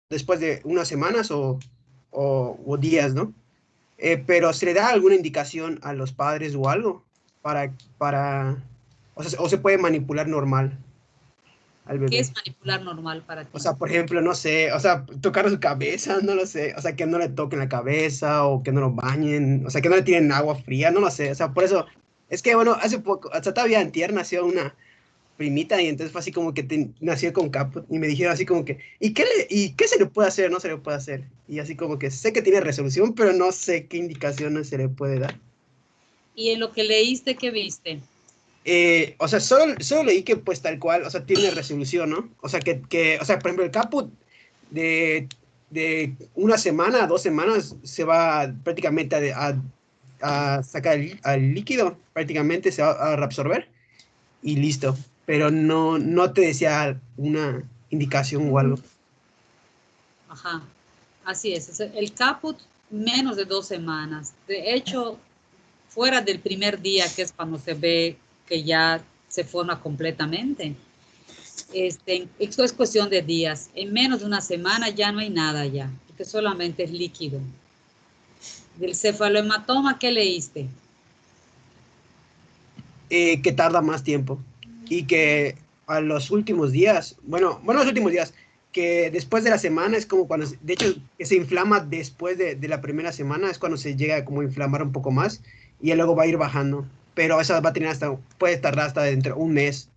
después de unas semanas o días, ¿no? Pero ¿se le da alguna indicación a los padres o algo para, o sea, o se puede manipular normal al ¿Qué bebé? es manipular normal para O ti? sea, por ejemplo, no sé, o sea, tocar su cabeza, no lo sé, o sea, que no le toquen la cabeza o que no lo bañen, o sea, que no le tiren agua fría, no lo sé, o sea, por eso, es que, bueno, hace poco, hasta todavía antier nació una primita y entonces fue así como que nació con caput y me dijeron así como que, ¿y qué se le puede hacer? No se le puede hacer. Y así como que sé que tiene resolución, pero no sé qué indicaciones se le puede dar. Y en lo que leíste, ¿qué viste? O sea, solo leí que pues tal cual, o sea, tiene resolución, ¿no? O sea, o sea, por ejemplo, el caput de, de una semana, 2 semanas, se va prácticamente a sacar al líquido, prácticamente se va a reabsorber y listo. Pero no te decía una indicación o algo. Ajá, así es. El caput, menos de 2 semanas. De hecho, fuera del primer día, que es cuando se ve que ya se forma completamente, esto es cuestión de días. En menos de una semana ya no hay nada ya, porque solamente es líquido. Del cefalohematoma, ¿qué leíste? Que tarda más tiempo y que a los últimos días, bueno, los últimos días, que después de la semana es como cuando, de hecho, que se inflama después de la primera semana, es cuando se llega a como inflamar un poco más y ya luego va a ir bajando, pero esa va a tener hasta, puede tardar hasta dentro de un mes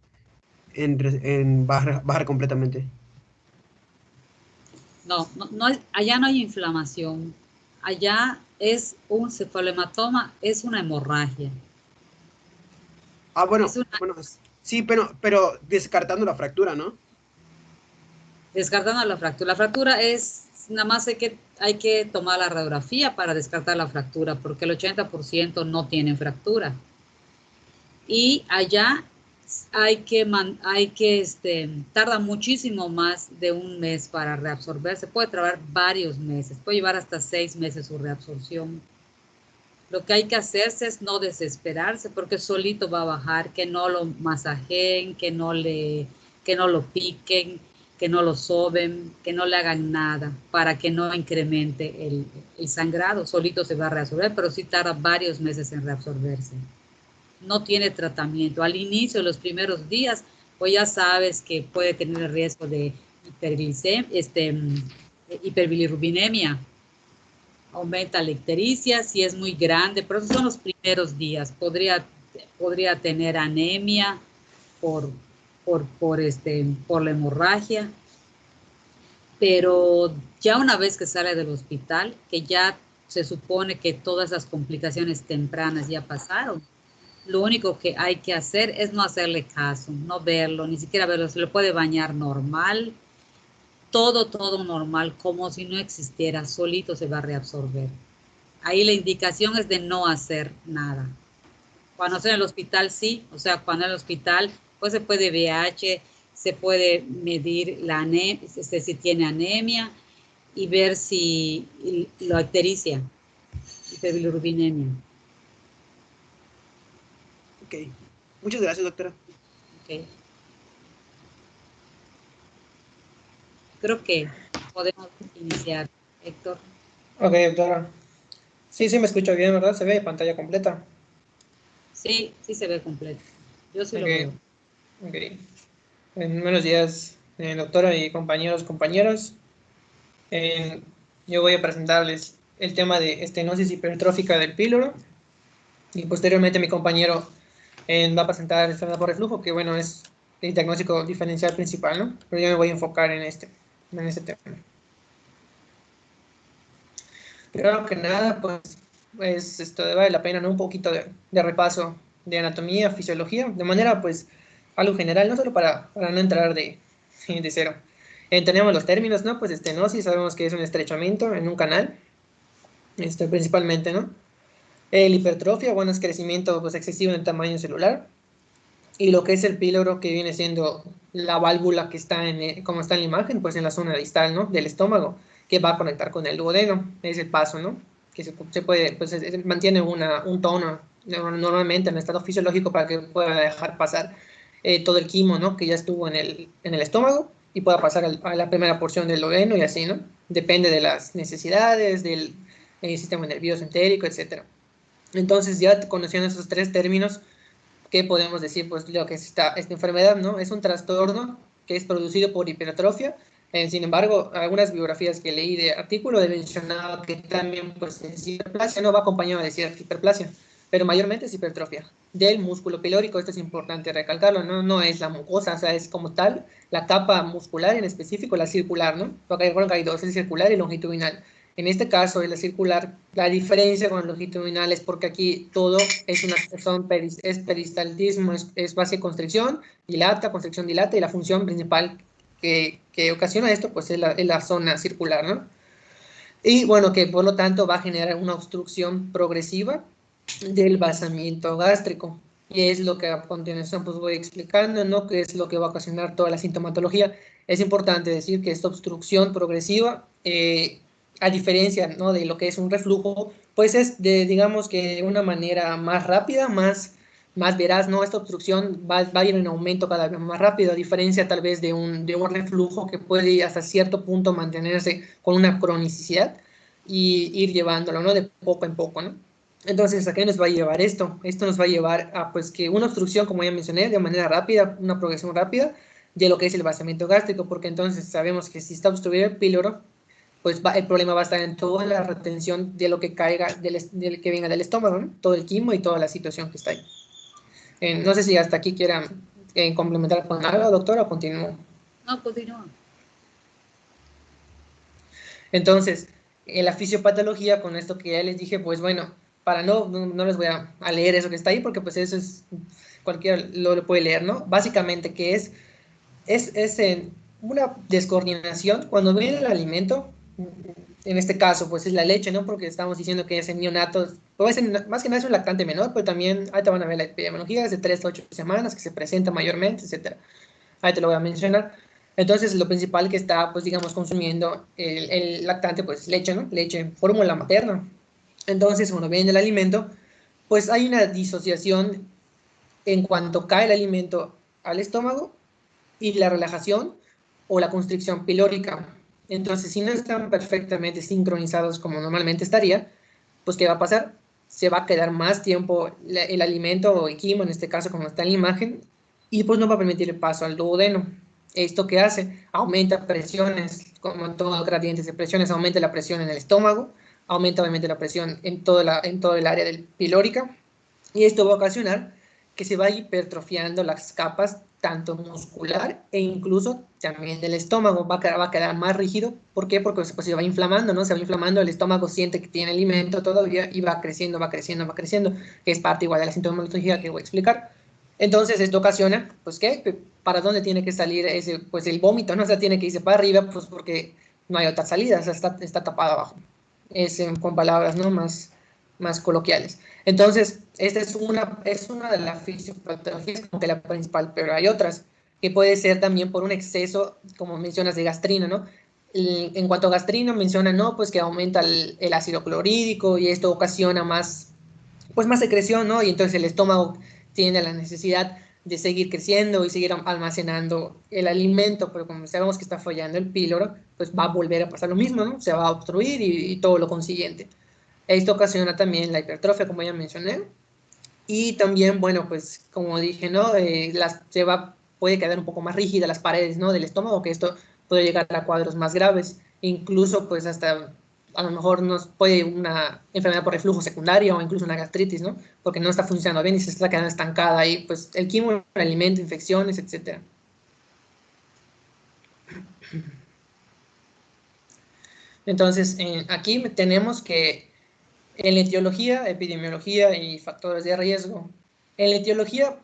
en bajar completamente. No, no, no, allá no hay inflamación. Allá es un cefalohematoma, es una hemorragia. Ah, Es una, bueno, sí, pero descartando la fractura, ¿no? descartando la fractura. La fractura es, nada más hay que tomar la radiografía para descartar la fractura, porque el 80% no tienen fractura. Y allá tarda muchísimo más de un mes para reabsorberse. Puede tardar varios meses, puede llevar hasta 6 meses su reabsorción. Lo que hay que hacerse es no desesperarse porque solito va a bajar, que no lo masajeen, que no lo piquen, que no lo soben, que no le hagan nada para que no incremente el sangrado. Solito se va a reabsorber, pero sí tarda varios meses en reabsorberse. No tiene tratamiento. Al inicio, los primeros días, pues ya sabes que puede tener el riesgo de hiperbilirrubinemia, aumenta la ictericia si es muy grande, pero esos son los primeros días. Podría tener anemia por, por la hemorragia, pero ya una vez que sale del hospital, que ya se supone que todas las complicaciones tempranas ya pasaron, lo único que hay que hacer es no hacerle caso, no verlo, ni siquiera verlo, se le puede bañar normal, todo normal, como si no existiera, solito se va a reabsorber. Ahí la indicación es de no hacer nada. Cuando está en el hospital, sí, o sea, cuando en el hospital, pues se puede VH, se puede medir la anemia, si tiene anemia y ver si la ictericia, hiperbilirrubinemia. Ok. Muchas gracias, doctora. Okay. Creo que podemos iniciar, Héctor. Ok, doctora. Sí, sí me escucho bien, ¿verdad? Se ve pantalla completa. Sí, sí se ve completo. Yo sí lo Ok, veo. ok. Buenos días, doctora y compañeros, compañeras. Eh, yo voy a presentarles el tema de estenosis hipertrófica del píloro y posteriormente mi compañero va a presentar enfermedad por reflujo, que bueno, es el diagnóstico diferencial principal, ¿no? Pero yo me voy a enfocar en este tema. Primero que nada, pues esto vale la pena, ¿no? Un poquito de repaso de anatomía, fisiología, de manera, pues, algo general, no solo para no entrar de cero. Tenemos los términos, ¿no? Pues estenosis, sabemos que es un estrechamiento en un canal, principalmente, ¿no? El hipertrofia, bueno, es crecimiento pues, excesivo en el tamaño celular. Y lo que es el píloro, que viene siendo la válvula que está como está en la imagen, pues en la zona distal, ¿no? Del estómago, que va a conectar con el duodeno, es el paso, ¿no? Que se puede, pues mantiene un tono normalmente en el estado fisiológico para que pueda dejar pasar todo el quimo, ¿no? Que ya estuvo en el estómago y pueda pasar a la primera porción del duodeno y así, ¿no? Depende de las necesidades, del sistema nervioso entérico, etc. Entonces, ya conociendo esos tres términos, ¿qué podemos decir? Pues lo que es esta enfermedad, ¿no? Es un trastorno que es producido por hipertrofia. Sin embargo, algunas biografías que leí de artículo mencionaba que también pues, es hiperplasia, no va acompañado de cierta hiperplasia, pero mayormente es hipertrofia del músculo pilórico. Esto es importante recalcarlo, ¿no? No es la mucosa, o sea, es como tal la capa muscular, en específico la circular, ¿no? Porque hay dos, el circular y longitudinal. En este caso, en la circular, la diferencia con el longitudinal es porque aquí todo es peristaltismo, es base constricción, constricción, dilata, y la función principal que ocasiona esto, pues es la zona circular, ¿no? Y bueno, que por lo tanto va a generar una obstrucción progresiva del vaciamiento gástrico. Y es lo que a continuación pues voy explicando, ¿no? Que es lo que va a ocasionar toda la sintomatología. Es importante decir que esta obstrucción progresiva, a diferencia, ¿no? De lo que es un reflujo, pues es digamos que de una manera más rápida, más veraz, ¿no? Esta obstrucción va a ir en aumento cada vez más rápido, a diferencia tal vez de un reflujo que puede hasta cierto punto mantenerse con una cronicidad y ir llevándolo, ¿no? De poco en poco, ¿no? Entonces, ¿a qué nos va a llevar esto? Esto nos va a llevar a, pues, que una obstrucción, como ya mencioné, de manera rápida, una progresión rápida de lo que es el vaciamiento gástrico, porque entonces sabemos que si está obstruido el píloro, pues el problema va a estar en toda la retención de lo que caiga, del que venga del estómago, ¿no? Todo el quimo y toda la situación que está ahí. No sé si hasta aquí quieran complementar con algo, doctora, o continúo. No, continúa. Entonces, en la fisiopatología, con esto que ya les dije, pues bueno, para no les voy a leer eso que está ahí, porque pues eso es, cualquiera lo puede leer, ¿no? Básicamente, que es una descoordinación cuando viene el alimento, en este caso, pues es la leche, ¿no? Porque estamos diciendo que es en neonatos, pues más que nada es un lactante menor, pero también, ahí te van a ver la epidemiología, es de 3 a 8 semanas, que se presenta mayormente, etcétera. Ahí te lo voy a mencionar. Entonces, lo principal que está, pues, digamos, consumiendo el lactante, pues, leche, ¿no? Leche, fórmula materna. Entonces, cuando viene el alimento, pues hay una disociación en cuanto cae el alimento al estómago y la relajación o la constricción pilórica. Entonces, si no están perfectamente sincronizados como normalmente estaría, pues, ¿qué va a pasar? Se va a quedar más tiempo el alimento o el quimo, en este caso, como está en la imagen, y pues no va a permitir el paso al duodeno. ¿Esto qué hace? Aumenta presiones, como en todos los gradientes de presiones, aumenta la presión en el estómago, aumenta obviamente la presión en todo el área del pilórica, y esto va a ocasionar que se vaya hipertrofiando las capas tanto muscular e incluso también del estómago, va a quedar más rígido. ¿Por qué? Porque pues, se va inflamando, ¿no? Se va inflamando, el estómago siente que tiene alimento todavía y va creciendo, va creciendo, va creciendo, que es parte igual de la sintomatología que voy a explicar. Entonces, esto ocasiona, pues, ¿qué? ¿Para dónde tiene que salir pues, el vómito, ¿no? O sea, tiene que irse para arriba, pues, porque no hay otra salida, o sea, está tapado abajo. Es con palabras, ¿no? Más coloquiales. Entonces, esta es una de las fisiopatologías como que la principal, pero hay otras que puede ser también por un exceso, como mencionas, de gastrina, ¿no? En cuanto a gastrina, mencionan, ¿no? Pues que aumenta el ácido clorhídrico y esto ocasiona pues más secreción, ¿no? Y entonces el estómago tiene la necesidad de seguir creciendo y seguir almacenando el alimento, pero como sabemos que está fallando el píloro, pues va a volver a pasar lo mismo, ¿no? Se va a obstruir y todo lo consiguiente. Esto ocasiona también la hipertrofia, como ya mencioné, y también, bueno, pues como dije, ¿no? Puede quedar un poco más rígida las paredes, ¿no? Del estómago, que esto puede llegar a cuadros más graves, incluso pues hasta a lo mejor nos puede una enfermedad por reflujo secundario o incluso una gastritis, ¿no? Porque no está funcionando bien y se está quedando estancada ahí, pues el quimo, el alimento, infecciones, etcétera. Entonces, aquí tenemos que en la etiología, epidemiología y factores de riesgo. En la etiología,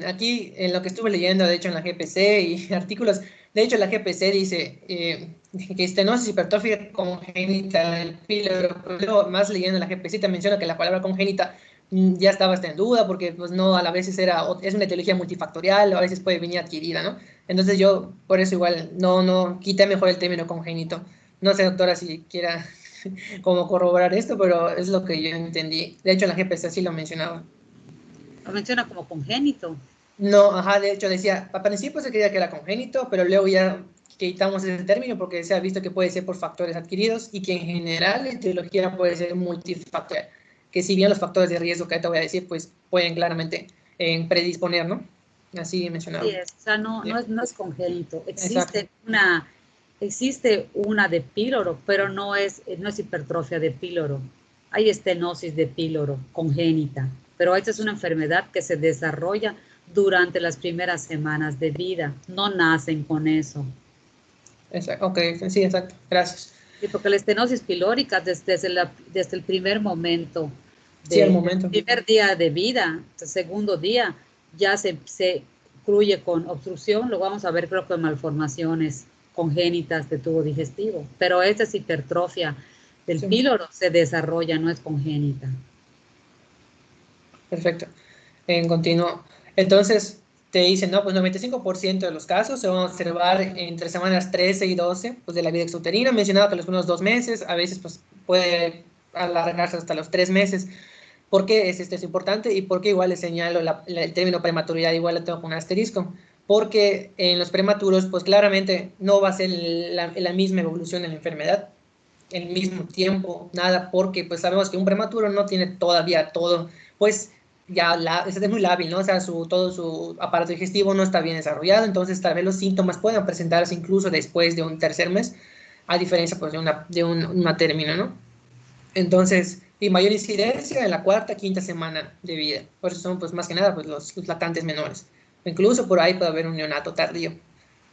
aquí en lo que estuve leyendo, de hecho en la GPC y artículos, de hecho la GPC dice que estenosis hipertrófica congénita del píloro, pero luego más leyendo la GPC te menciona que la palabra congénita ya estaba hasta en duda porque pues no, a la vez es una etiología multifactorial, o a veces puede venir adquirida, ¿no? Entonces yo por eso igual no quité mejor el término congénito. No sé, doctora, si quiera como corroborar esto, pero es lo que yo entendí. De hecho, en la GPC sí lo mencionaba. Lo menciona como congénito. No, ajá, de hecho decía, al principio se creía que era congénito, pero luego ya quitamos ese término porque se ha visto que puede ser por factores adquiridos y que en general la etiología puede ser multifactorial, que si bien los factores de riesgo que te voy a decir, pues pueden claramente predisponer, ¿no? Así Sí mencionado. es, o sea, Yeah. no es congénito. Exacto, Existe una de píloro, pero no es hipertrofia de píloro. Hay estenosis de píloro congénita, pero esta es una enfermedad que se desarrolla durante las primeras semanas de vida. No nacen con eso. exacto, ok, sí, exacto, gracias. Sí, porque la estenosis pilórica desde el primer momento, Sí, al del momento. primer día de vida, el segundo día, ya se incluye con obstrucción, lo vamos a ver creo que malformaciones congénitas de tubo digestivo, pero esta es hipertrofia del Sí, píloro, se desarrolla, no es congénita. perfecto. En continuo. Entonces, te dicen, no, pues 95% de los casos se van a observar entre semanas 13 y 12 pues, de la vida exuterina. Mencionaba que los primeros 2 meses, a veces pues, puede alargarse hasta los 3 meses. ¿Por qué esto es importante? Y por qué igual le señalo el término prematuridad, igual lo tengo con un asterisco. Porque en los prematuros, pues claramente no va a ser la misma evolución en la enfermedad, el mismo tiempo, nada, porque pues sabemos que un prematuro no tiene todavía todo, pues ya es muy lábil, ¿no? O sea, todo su aparato digestivo no está bien desarrollado, entonces tal vez los síntomas puedan presentarse incluso después de un tercer mes, a diferencia pues una término, ¿no? Entonces, y mayor incidencia en la cuarta, quinta semana de vida. Por eso son, pues, más que nada, pues, los lactantes menores. Incluso por ahí puede haber un neonato tardío.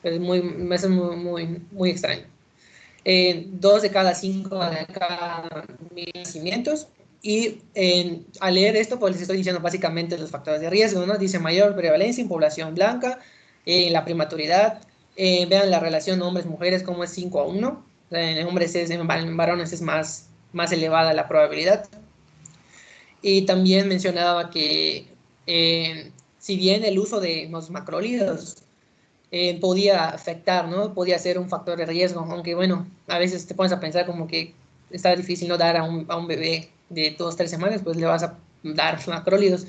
Eso es muy extraño. 2 de cada 5 de cada 1.000 nacimientos. Y al leer esto, pues les estoy diciendo básicamente los factores de riesgo, ¿no? Dice mayor prevalencia en población blanca, la prematuridad, vean la relación hombres-mujeres como es 5-1, en hombres en varones es más elevada la probabilidad. Y también mencionaba que si bien el uso de los macrólidos podía afectar, ¿no? Podía ser un factor de riesgo, aunque bueno, a veces te pones a pensar como que está difícil no dar a un bebé de 2 o 3 semanas, pues le vas a dar macrólidos,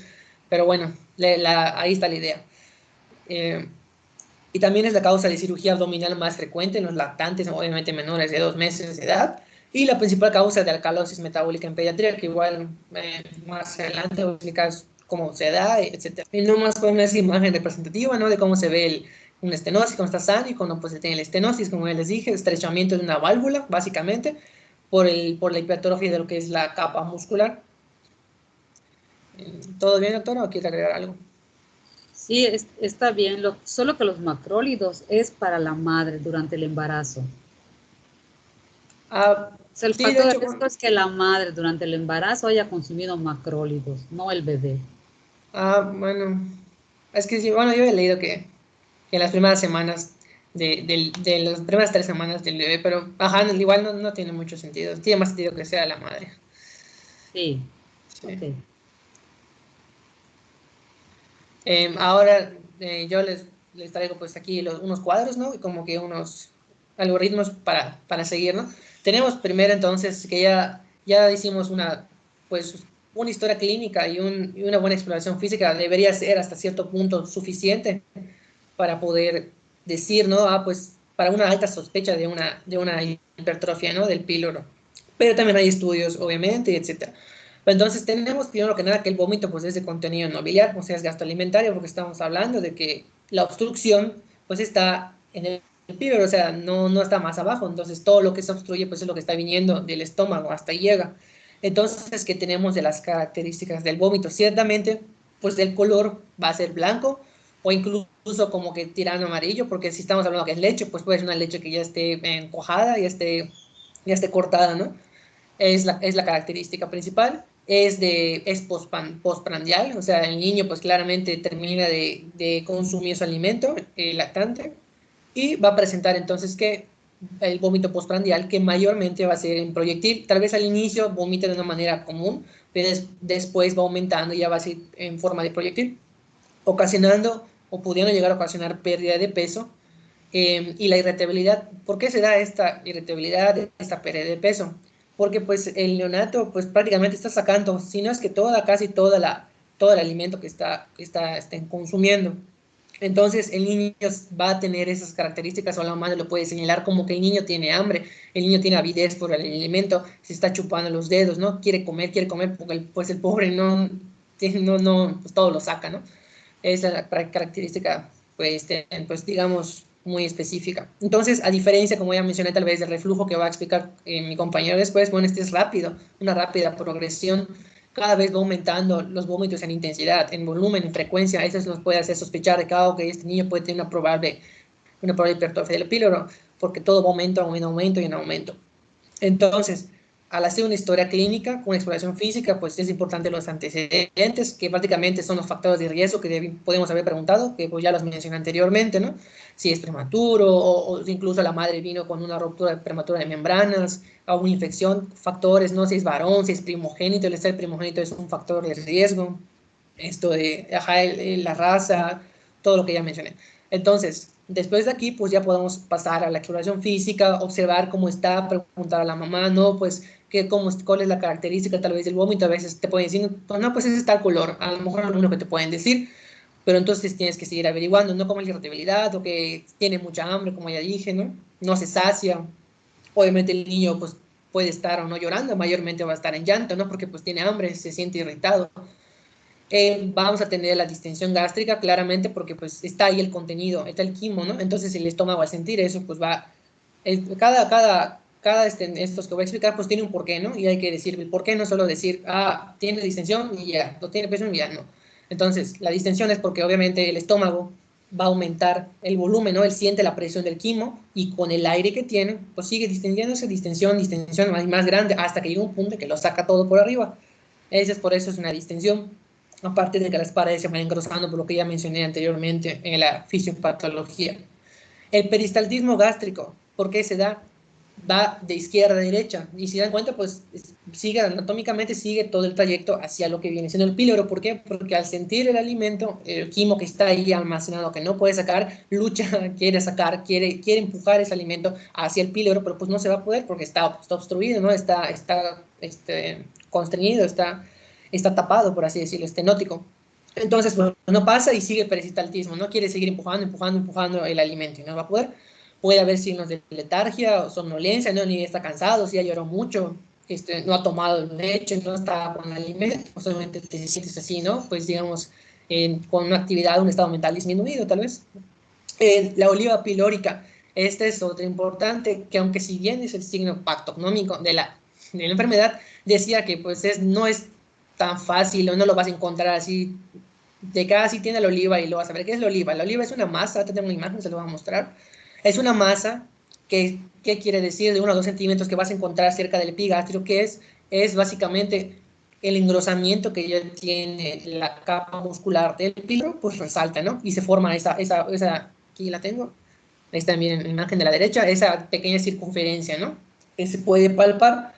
pero bueno, ahí está la idea. Eh, y también es la causa de cirugía abdominal más frecuente en los lactantes, obviamente menores de 2 meses de edad, y la principal causa de alcalosis metabólica en pediatría, que igual más adelante voy a explicar cómo se da, etc. Y nomás con esa imagen representativa, ¿no? De cómo se ve una estenosis, cómo está sano y cuando pues se tiene la estenosis, como ya les dije, estrechamiento de una válvula, básicamente, por la hipertrofia de lo que es la capa muscular. ¿Todo bien, doctora, o quiere agregar algo? Sí, está bien, solo que los macrólidos es para la madre durante el embarazo. Ah, O sea, el sí, de factor de hecho, riesgo es que la madre durante el embarazo haya consumido macrólidos, no el bebé. bueno, es que sí, bueno, yo he leído que en las primeras semanas, de las primeras 3 semanas del bebé, pero ajá, igual no tiene mucho sentido, tiene más sentido que sea la madre. Sí, ok. Sí. Ahora yo les traigo pues aquí unos cuadros, ¿no? Y como que unos algoritmos para seguir, ¿no? Tenemos primero entonces que ya hicimos pues, una historia clínica y una buena exploración física debería ser hasta cierto punto suficiente para poder decir, ¿no? Pues para una alta sospecha de una hipertrofia, ¿no? Del píloro. Pero también hay estudios, obviamente, etcétera. Entonces tenemos primero que nada que el vómito pues es de contenido no biliar, o sea, es gasto alimentario, porque estamos hablando de que la obstrucción pues está en el píloro, o sea, no está más abajo, entonces todo lo que se obstruye pues es lo que está viniendo del estómago hasta ahí llega. Entonces, ¿qué tenemos de las características del vómito? Ciertamente, pues el color va a ser blanco, o incluso como que tirando amarillo, porque si estamos hablando que es leche, pues puede ser una leche que ya esté encojada, ya esté cortada, ¿no? Es la característica principal. Es postprandial, o sea, el niño pues claramente termina de consumir su alimento, lactante, y va a presentar entonces que el vómito postprandial, que mayormente va a ser en proyectil. Tal vez al inicio vomita de una manera común, pero después va aumentando y ya va a ser en forma de proyectil, ocasionando o pudiendo llegar a ocasionar pérdida de peso y la irritabilidad. ¿Por qué se da esta irritabilidad, esta pérdida de peso? Porque pues el neonato pues prácticamente está sacando, si no es que casi toda todo el alimento que estén consumiendo. Entonces el niño va a tener esas características, o la madre lo puede señalar como que el niño tiene hambre, el niño tiene avidez por el alimento, se está chupando los dedos, ¿no? Quiere comer, porque pues el pobre pues todo lo saca, ¿no? Esa es la característica, pues digamos, muy específica. Entonces, a diferencia, como ya mencioné, tal vez del reflujo que va a explicar mi compañero después, bueno, este es rápido, una rápida progresión, cada vez va aumentando los vómitos en intensidad, en volumen, en frecuencia. Eso nos puede hacer sospechar de que este niño puede tener una probable hipertrofia del píloro, porque todo va aumento, en aumento y en aumento. Entonces, al hacer una historia clínica con exploración física, pues es importante los antecedentes, que prácticamente son los factores de riesgo que podemos haber preguntado, que pues ya los mencioné anteriormente, ¿no? Si es prematuro o incluso la madre vino con una ruptura prematura de membranas, alguna infección, factores, ¿no? Si es varón, si es primogénito, el estar primogénito es un factor de riesgo, esto de la raza, todo lo que ya mencioné. Entonces, después de aquí, pues ya podemos pasar a la exploración física, observar cómo está, preguntar a la mamá, ¿no? Pues, cuál es la característica tal vez del vómito. A veces te pueden decir, no, pues ese está el color, a lo mejor es lo único que te pueden decir, pero entonces tienes que seguir averiguando, no como la irritabilidad o que tiene mucha hambre, como ya dije, ¿no? No se sacia. Obviamente el niño, pues, puede estar o no llorando, mayormente va a estar en llanto, ¿no? Porque pues tiene hambre, se siente irritado. Vamos a tener la distensión gástrica claramente porque pues está ahí el contenido, está el quimo, ¿no? Entonces el estómago al sentir eso pues va, estos que voy a explicar pues tiene un porqué, ¿no? Y hay que decir el porqué, no solo decir, tiene distensión y ya, no tiene presión y ya, no. Entonces la distensión es porque obviamente el estómago va a aumentar el volumen, ¿no? Él siente la presión del quimo y con el aire que tiene pues sigue distendiéndose, distensión más grande hasta que llega un punto que lo saca todo por arriba. Por eso es una distensión. Aparte de que las paredes se van engrosando, por lo que ya mencioné anteriormente en la fisiopatología. El peristaltismo gástrico, ¿por qué se da? Va de izquierda a derecha, y si dan cuenta, pues anatómicamente sigue todo el trayecto hacia lo que viene siendo el píloro. ¿Por qué? Porque al sentir el alimento, el quimo que está ahí almacenado, que no puede sacar, lucha, quiere sacar, quiere empujar ese alimento hacia el píloro, pero pues no se va a poder porque está obstruido, ¿no? Está constreñido, está tapado, por así decirlo, estenótico. Entonces, pues, no pasa y sigue peristaltismo, no quiere seguir empujando el alimento y no va a poder. Puede haber signos de letargia o somnolencia, ¿no? Ni está cansado, si ya lloró mucho, no ha tomado leche, no está con el alimento, solamente te sientes así, ¿no? Pues digamos, con una actividad, un estado mental disminuido, tal vez. La oliva pilórica, este es otro importante, que aunque si bien es el signo pactognomónico de la enfermedad, decía que pues no es tan fácil o no lo vas a encontrar así de cada sí tiene la oliva y lo vas a ver. ¿Qué es la oliva? La oliva es una masa, tengo una imagen, se lo voy a mostrar. Es una masa que, ¿qué quiere decir? De 1 a 2 centímetros que vas a encontrar cerca del epigastrio, que es básicamente el engrosamiento que ya tiene la capa muscular del píloro, pues resalta, ¿no? Y se forma esa aquí la tengo, ahí está también en la imagen de la derecha, esa pequeña circunferencia, ¿no? Que se puede palpar,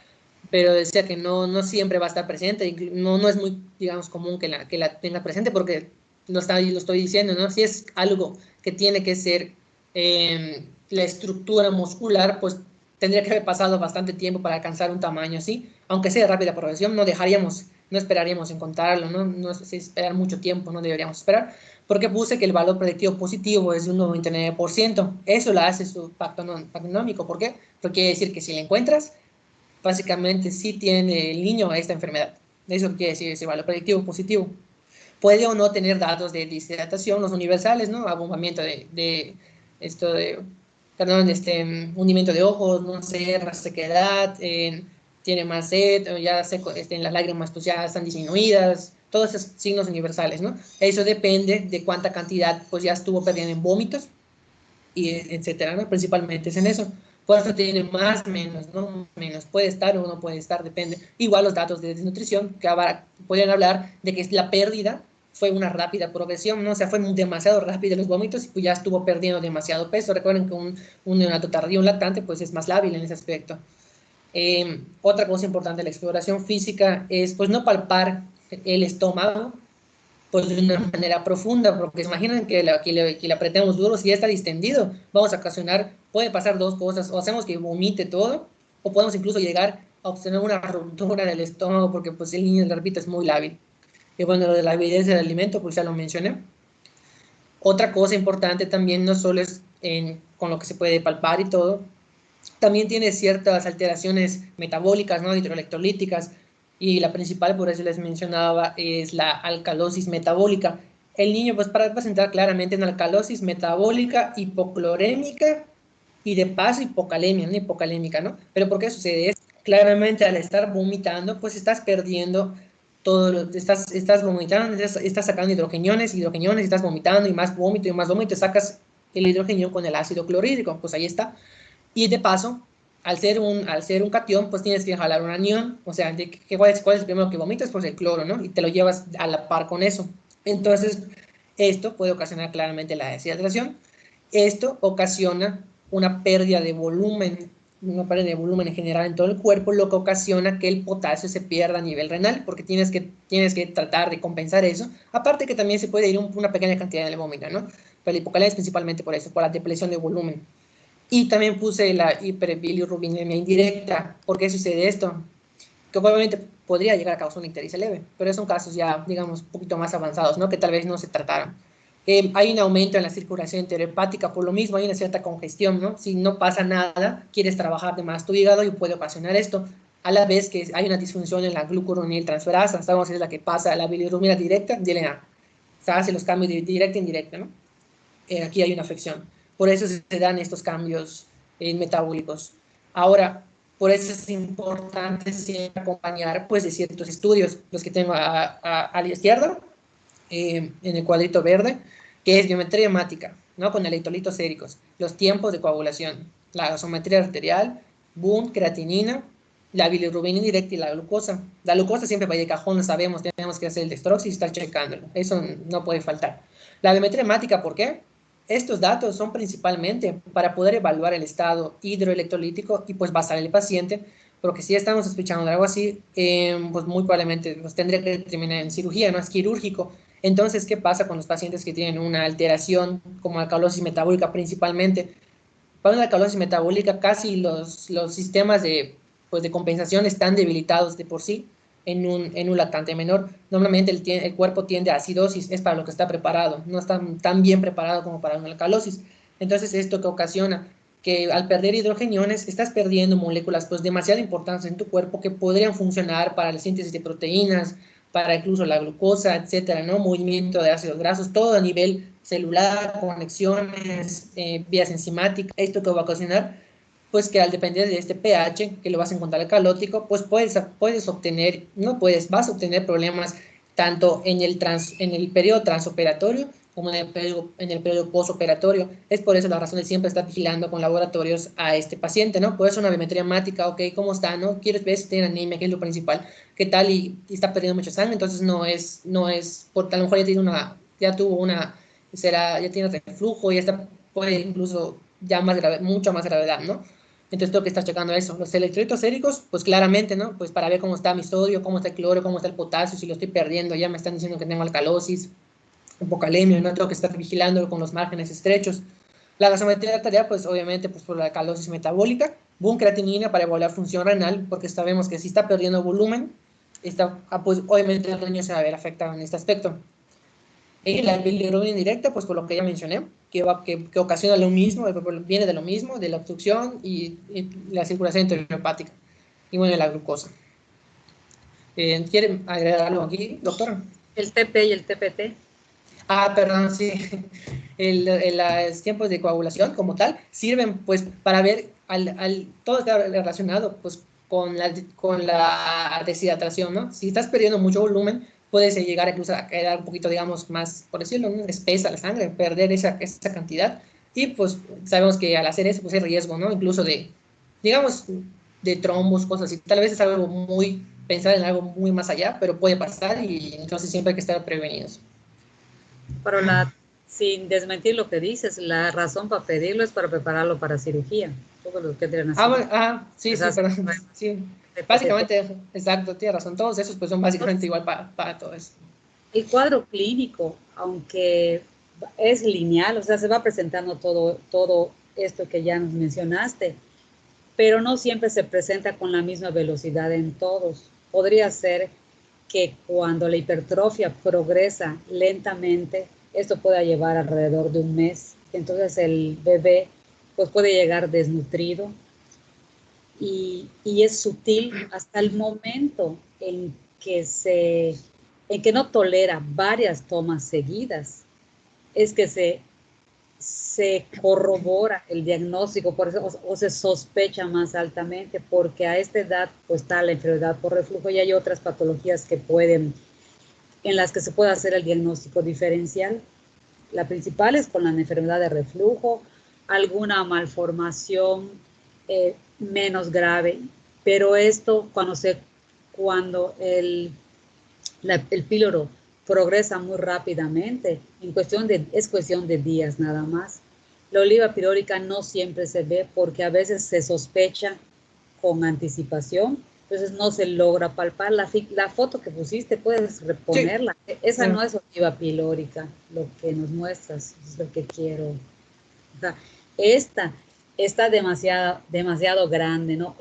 pero decía que no siempre va a estar presente, y no es muy, digamos, común que la tenga presente, porque lo estoy diciendo, ¿no? Si es algo que tiene que ser la estructura muscular, pues tendría que haber pasado bastante tiempo para alcanzar un tamaño así, aunque sea de rápida progresión, no esperaríamos encontrarlo, no es esperar mucho tiempo, no deberíamos esperar, porque puse que el valor predictivo positivo es de un 99%, eso lo hace su pacto pagnómico. ¿Por qué? Porque quiere decir que si la encuentras, básicamente sí tiene el niño esta enfermedad. Eso quiere decir ese valor predictivo positivo. Puede o no tener datos de deshidratación, los universales, ¿no? Abombamiento hundimiento de ojos, no sé, resequedad, tiene más sed, las lágrimas pues ya están disminuidas, todos esos signos universales, ¿no? Eso depende de cuánta cantidad pues ya estuvo perdiendo en vómitos, y etcétera, ¿no? Principalmente es en eso. Por eso tiene más, menos, ¿no? Menos puede estar o no puede estar, depende. Igual los datos de desnutrición, que pueden hablar de que la pérdida fue una rápida progresión, ¿no? O sea, fue demasiado rápido los vómitos y pues ya estuvo perdiendo demasiado peso. Recuerden que un neonato tardío, un lactante, pues es más lábil en ese aspecto. Otra cosa importante de la exploración física es, pues, no palpar el estómago, pues de una manera profunda, porque se imaginan que le apretemos duro, si ya está distendido, vamos a ocasionar, puede pasar dos cosas, o hacemos que vomite todo, o podemos incluso llegar a obtener una ruptura del estómago, porque pues el niño, repito, es muy lábil. Y bueno, lo de la avidez del alimento, pues ya lo mencioné. Otra cosa importante también, no solo es con lo que se puede palpar y todo, también tiene ciertas alteraciones metabólicas, ¿no? Hidroelectrolíticas, y la principal, por eso les mencionaba, es la alcalosis metabólica. El niño pues para presentar claramente una alcalosis metabólica hipoclorémica y de paso hipocalemia, no hipocalémica, ¿no? Pero ¿por qué sucede esto? Claramente al estar vomitando, pues estás perdiendo todo, estás vomitando, estás sacando hidrogeniones, estás vomitando y más vómito, sacas el hidrogenio con el ácido clorhídrico, pues ahí está. Y de paso, al ser un catión, pues tienes que jalar un anión, o sea, ¿cuál es el primero que vomitas? Pues el cloro, ¿no? Y te lo llevas a la par con eso. Entonces, esto puede ocasionar claramente la deshidratación. Esto ocasiona una pérdida de volumen en general en todo el cuerpo, lo que ocasiona que el potasio se pierda a nivel renal, porque tienes que tratar de compensar eso. Aparte que también se puede ir una pequeña cantidad en el vómito, ¿no? Pero la hipocalemia es principalmente por eso, por la depresión de volumen. Y también puse la hiperbilirubinemia indirecta. ¿Por qué sucede esto? Que obviamente podría llegar a causar una ictericia leve, pero son casos ya, digamos, un poquito más avanzados, ¿no? Que tal vez no se trataron. Hay un aumento en la circulación enterohepática, por lo mismo hay una cierta congestión, ¿no? Si no pasa nada, quieres trabajar de más tu hígado y puede ocasionar esto. A la vez que hay una disfunción en la glucuroniltransferasa, sabemos que es la que pasa la bilirrubina directa, DNA. O sea, hace los cambios de directa e indirecta, ¿no? Aquí hay una afección. Por eso se dan estos cambios metabólicos. Ahora, por eso es importante siempre acompañar pues, de ciertos estudios, los que tengo a la izquierda, en el cuadrito verde, que es biometría hemática, ¿no? Con electrolitos séricos, los tiempos de coagulación, la gasometría arterial, BUN, creatinina, la bilirrubina indirecta y la glucosa. La glucosa siempre va de cajón, lo sabemos, tenemos que hacer el dextroxis y estar checándolo. Eso no puede faltar. La biometría hemática, ¿por qué? Estos datos son principalmente para poder evaluar el estado hidroelectrolítico y pues basar el paciente, porque si estamos sospechando de algo así, pues muy probablemente pues, tendría que terminar en cirugía, no es quirúrgico. Entonces, ¿qué pasa con los pacientes que tienen una alteración como alcalosis metabólica principalmente? Para una alcalosis metabólica, casi los sistemas pues, de compensación están debilitados de por sí en un lactante menor. Normalmente el cuerpo tiende a acidosis, es para lo que está preparado, no está tan bien preparado como para una alcalosis. Entonces, esto que ocasiona que al perder hidrogeniones estás perdiendo moléculas pues demasiado importantes en tu cuerpo que podrían funcionar para la síntesis de proteínas, para incluso la glucosa, etcétera, ¿no? Movimiento de ácidos grasos, todo a nivel celular, conexiones, vías enzimáticas. Esto que va a ocasionar, pues que al depender de este pH, que lo vas a encontrar calótico, pues puedes obtener, no puedes, vas a obtener problemas tanto en el periodo transoperatorio como en el periodo postoperatorio. Es por eso la razón de siempre estar vigilando con laboratorios a este paciente, ¿no? Puede ser una biometría hemática, ok, ¿cómo está, no? Quieres ver si tiene anemia, que es lo principal, qué tal y está perdiendo mucha sangre, entonces porque a lo mejor ya tuvo una, ya tiene reflujo, ya está, puede incluso ya más grave, mucha más gravedad, ¿no? Entonces tengo que estar checando eso. Los electrolitos séricos, pues claramente, ¿no? Pues para ver cómo está mi sodio, cómo está el cloro, cómo está el potasio, si lo estoy perdiendo, ya me están diciendo que tengo alcalosis, hipocalemia, ¿no? Tengo que estar vigilando con los márgenes estrechos. La gasometría arterial, pues obviamente, pues por la alcalosis metabólica. Boom, creatinina para evaluar función renal, porque sabemos que si está perdiendo volumen, pues obviamente el riñón se va a ver afectado en este aspecto. Y la bilirrubina indirecta, pues por lo que ya mencioné, que ocasiona lo mismo, viene de lo mismo, de la obstrucción y la circulación enterohepática. Y bueno, la glucosa. ¿Quieren agregar algo aquí, doctora? El TP y el TPT. Ah, perdón, sí. Los tiempos de coagulación como tal sirven pues para ver, todo está relacionado pues con la deshidratación, ¿no? Si estás perdiendo mucho volumen, puedes llegar incluso a quedar un poquito, digamos, más, por decirlo, ¿no? Espesa la sangre, perder esa cantidad. Y pues sabemos que al hacer eso, pues hay riesgo, ¿no? Incluso digamos, de trombos, cosas así. Tal vez es algo pensar en algo muy más allá, pero puede pasar y entonces siempre hay que estar prevenidos. Pero sin desmentir lo que dices, la razón para pedirlo es para prepararlo para cirugía. Todos los que tienen así. Sí, perdón. Sí. Básicamente, exacto, tienes razón. Todos esos pues son básicamente igual para todo eso. El cuadro clínico, aunque es lineal, o sea, se va presentando todo esto que ya nos mencionaste, pero no siempre se presenta con la misma velocidad en todos. Podría ser que cuando la hipertrofia progresa lentamente, esto puede llevar alrededor de un mes. Entonces el bebé pues puede llegar desnutrido y es sutil hasta el momento en que no tolera varias tomas seguidas, es que se corrobora el diagnóstico por eso, o se sospecha más altamente, porque a esta edad pues está la enfermedad por reflujo y hay otras patologías en las que se puede hacer el diagnóstico diferencial. La principal es con la enfermedad de reflujo, alguna malformación menos grave, pero esto cuando el píloro progresa muy rápidamente, es cuestión de días nada más. La oliva pilórica no siempre se ve porque a veces se sospecha con anticipación, entonces no se logra palpar. La foto que pusiste, puedes Sí, reponerla. Esa claro. no es oliva pilórica, lo que nos muestras, es lo que quiero. O sea, esta está demasiado grande, ¿no?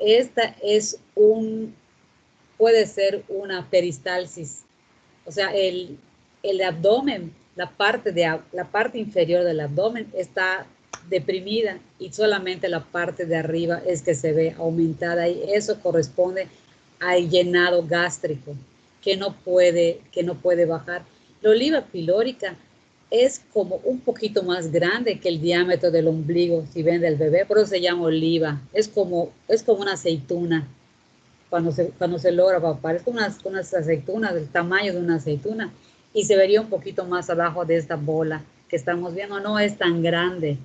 Puede ser una peristalsis, o sea, el abdomen, la parte inferior del abdomen está deprimida y solamente la parte de arriba es que se ve aumentada y eso corresponde al llenado gástrico que no puede bajar. La oliva pilórica es como un poquito más grande que el diámetro del ombligo, si ven del bebé, por eso se llama oliva. Es como una aceituna cuando se logra papar. Es como unas aceitunas, del tamaño de una aceituna, y se vería un poquito más abajo de esta bola que estamos viendo, no es tan grande.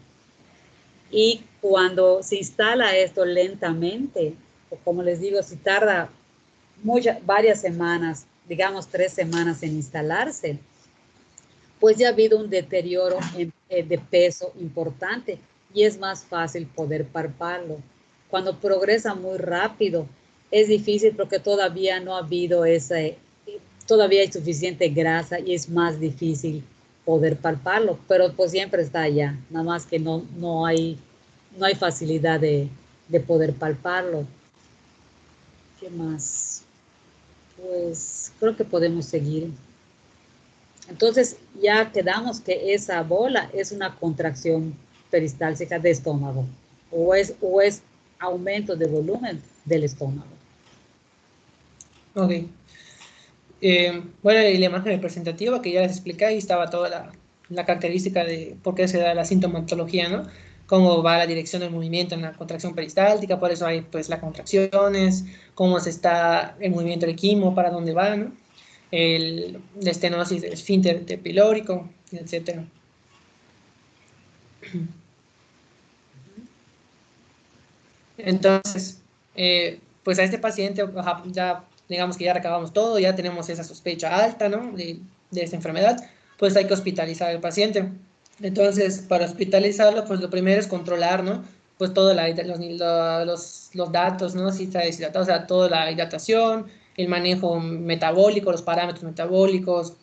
Y cuando se instala esto lentamente, o como les digo, si tarda varias semanas, digamos 3 semanas en instalarse, pues ya ha habido un deterioro de peso importante y es más fácil poder palparlo. Cuando progresa muy rápido, es difícil porque todavía no ha habido todavía hay suficiente grasa y es más difícil poder palparlo, pero pues siempre está allá, nada más que no hay facilidad de poder palparlo. ¿Qué más? Pues creo que podemos seguir. Entonces ya quedamos que esa bola es una contracción peristáltica de estómago o es aumento de volumen del estómago. Ok. Bueno, y la imagen representativa que ya les expliqué, ahí estaba toda la característica de por qué se da la sintomatología, ¿no? Cómo va la dirección del movimiento en la contracción peristáltica, por eso hay pues las contracciones, cómo se está el movimiento del quimo, para dónde va, ¿no? La estenosis del esfínter pilórico, etcétera. Entonces, pues a este paciente, ya digamos que ya recabamos todo, ya tenemos esa sospecha alta, ¿no? De esta enfermedad, pues hay que hospitalizar al paciente. Entonces, para hospitalizarlo, pues lo primero es controlar, ¿no? Pues todos los datos, ¿no? Si está deshidratado, o sea, toda la hidratación, el manejo metabólico, los parámetros metabólicos,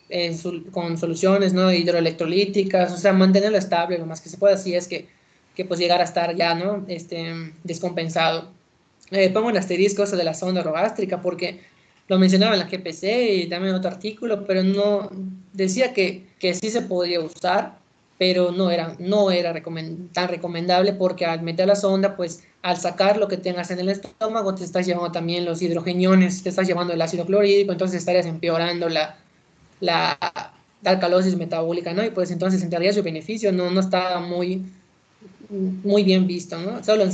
con soluciones, ¿no? Hidroelectrolíticas, o sea, mantenerlo estable lo más que se pueda, si es que pues llegar a estar ya, ¿no? Descompensado. Pongo el asterisco eso de la sonda orogástrica porque lo mencionaba en la GPC y también en otro artículo, pero no decía que sí se podía usar, pero no era tan recomendable porque al meter la sonda, pues al sacar lo que tengas en el estómago, te estás llevando también los hidrogeniones, te estás llevando el ácido clorhídrico, entonces estarías empeorando la, la alcalosis metabólica, ¿no? Y pues entonces en teoría su beneficio no está muy bien visto, ¿no? Solo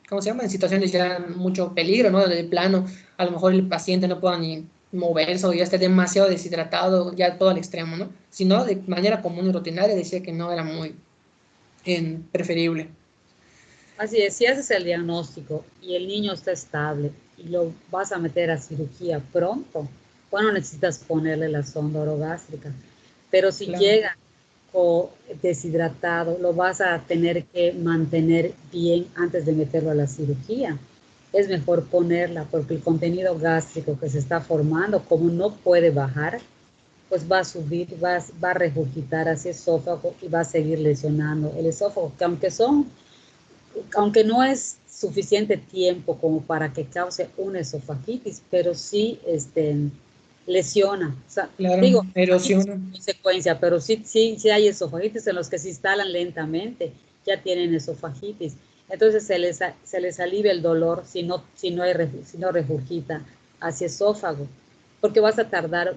¿cómo se llama? En situaciones ya mucho peligro, ¿no? De plano, a lo mejor el paciente no pueda ni moverse o ya esté demasiado deshidratado, ya todo al extremo, ¿no? Si no, de manera común y rutinaria decía que no era muy preferible. Así es, si haces el diagnóstico y el niño está estable y lo vas a meter a cirugía pronto, bueno, necesitas ponerle la sonda orogástrica. Pero si Claro. llega deshidratado, lo vas a tener que mantener bien antes de meterlo a la cirugía. Es mejor ponerla porque el contenido gástrico que se está formando, como no puede bajar, pues va a subir, va a regurgitar hacia el esófago y va a seguir lesionando el esófago, que aunque no es suficiente tiempo como para que cause una esofagitis, pero sí lesiona. O sea, Claro, digo, esofagitis erosiona. es consecuencia, pero sí hay esofagitis en los que se instalan lentamente, ya tienen esofagitis. Entonces se les alivia el dolor si no regurgita hacia esófago, porque vas a tardar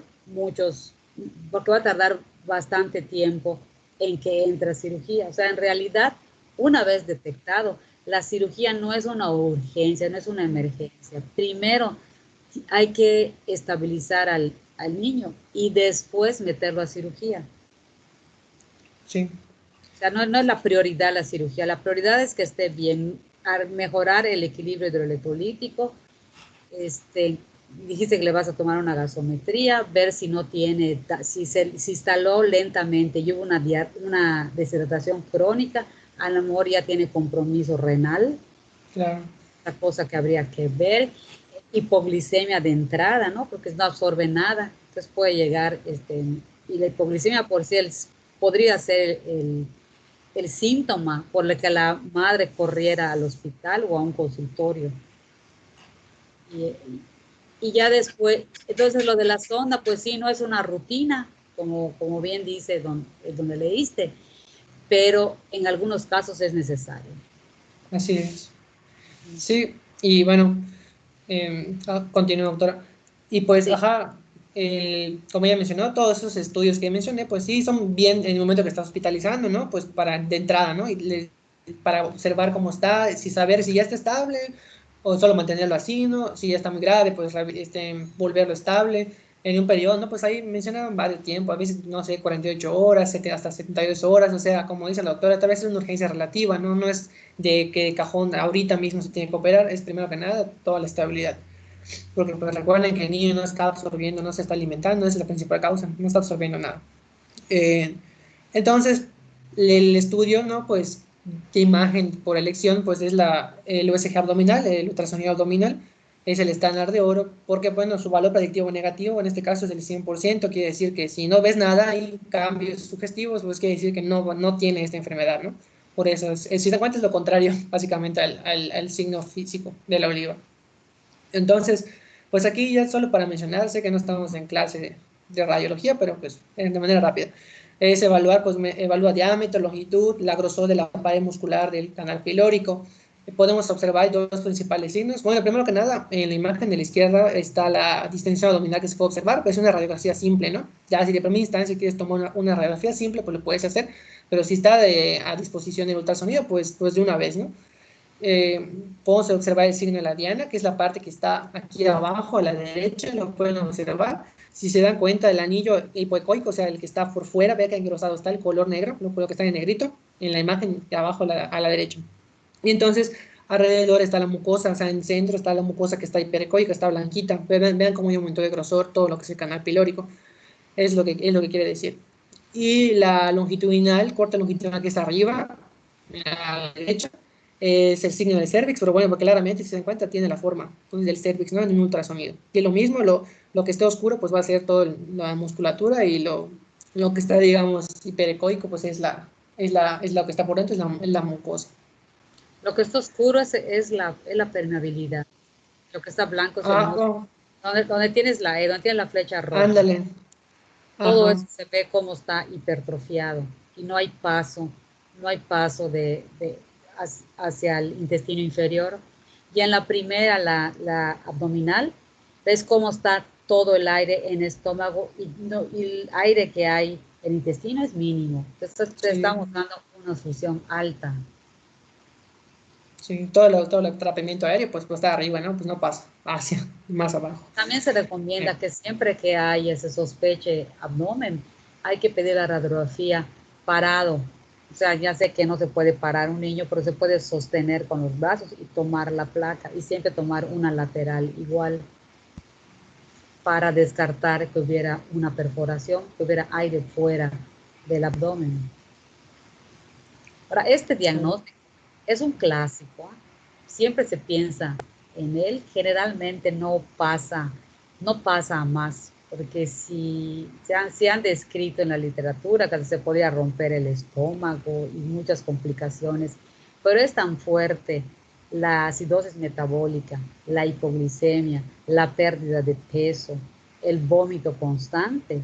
porque va a tardar bastante tiempo en que entre a cirugía. O sea, en realidad, una vez detectado, la cirugía no es una urgencia, no es una emergencia. Primero hay que estabilizar al niño y después meterlo a cirugía. Sí, O sea, no es la prioridad la cirugía, la prioridad es que esté bien, mejorar el equilibrio hidroelectrolítico. Dijiste que le vas a tomar una gasometría, ver si no tiene, si instaló lentamente y hubo una deshidratación crónica, a lo mejor ya tiene compromiso renal, claro. la cosa que habría que ver, hipoglicemia de entrada, ¿no? Porque no absorbe nada, entonces puede llegar, y la hipoglicemia por sí podría ser el síntoma por el que la madre corriera al hospital o a un consultorio. Y, y ya después, entonces lo de la sonda, pues sí, no es una rutina, como bien dice donde leíste, pero en algunos casos es necesario. Así es. Sí, y bueno, continúo, doctora. Y pues, Sí, ajá, como ya mencionó, todos esos estudios que mencioné, pues sí, son bien en el momento que está hospitalizando, ¿no? Pues para de entrada, ¿no? Para observar cómo está, si saber si ya está estable o solo mantenerlo así, ¿no? Si ya está muy grave, pues volverlo estable. En un periodo, ¿no? Pues ahí mencionaban varios tiempos, a veces, no sé, 48 horas, hasta 72 horas, o sea, como dice la doctora, tal vez es una urgencia relativa, ¿no? No es de que de cajón ahorita mismo se tiene que operar, es primero que nada toda la estabilidad. Porque pues recuerden que el niño no está absorbiendo, no se está alimentando, esa es la principal causa, no está absorbiendo nada. Eh, entonces, el estudio, ¿no? Pues, de imagen por elección, pues es el USG abdominal, el ultrasonido abdominal, es el estándar de oro, porque, bueno, su valor predictivo negativo, en este caso es el 100%, quiere decir que si no ves nada y cambios sugestivos, pues quiere decir que no tiene esta enfermedad, ¿no? Por eso, si te cuenta es lo contrario, básicamente, al signo físico de la oliva. Entonces, pues aquí ya solo para mencionar, sé que no estamos en clase de radiología, pero pues de manera rápida. Es evaluar, pues evalúa diámetro, longitud, la grosor de la pared muscular del canal pilórico. Podemos observar dos principales signos. Bueno, primero que nada, en la imagen de la izquierda está la distensión abdominal que se puede observar, pues es una radiografía simple, ¿no? Ya si de primera instancia quieres tomar una radiografía simple, pues lo puedes hacer, pero si está a disposición del ultrasonido, pues de una vez, ¿no? Podemos observar el signo de la diana, que es la parte que está aquí abajo a la derecha, lo pueden observar. Si se dan cuenta, el anillo hipoecoico, o sea, el que está por fuera, ve que engrosado está el color negro, lo que está en negrito, en la imagen de abajo a la derecha. Y entonces, alrededor está la mucosa, o sea, en el centro está la mucosa que está hiperecoica, está blanquita. Vean cómo hay un aumento de grosor, todo lo que es el canal pilórico, es lo que quiere decir. Y la longitudinal, corte longitudinal que está arriba, a la derecha, es el signo del cervix, pero bueno, porque claramente si se dan cuenta tiene la forma del cervix, ¿no? En un ultrasonido. Y lo mismo, lo que esté oscuro, pues va a ser toda la musculatura y lo que está, digamos, hiperecoico, pues es lo que está por dentro, es la mucosa. lo que está oscuro es la permeabilidad, lo que está blanco es el Ah, músculo. oh, Donde tienes la flecha roja, ándale. todo Ajá. eso se ve cómo está hipertrofiado y no hay paso hacia el intestino inferior. Y en la primera, la abdominal, ves cómo está todo el aire en el estómago y el aire que hay en el intestino es mínimo. Entonces te Sí, estamos dando una función alta. sí, todo el atrapamiento aéreo, pues está arriba, ¿no? Pues no pasa hacia más abajo. También se recomienda que siempre que hay ese sospeche abdomen, hay que pedir la radiografía parado. O sea, ya sé que no se puede parar un niño, pero se puede sostener con los brazos y tomar la placa y siempre tomar una lateral igual para descartar que hubiera una perforación, que hubiera aire fuera del abdomen. Ahora, este Sí. diagnóstico es un clásico, ¿eh? Siempre se piensa en él, generalmente no pasa a más, porque si se han descrito en la literatura que se podía romper el estómago y muchas complicaciones, pero es tan fuerte la acidosis metabólica, la hipoglicemia, la pérdida de peso, el vómito constante,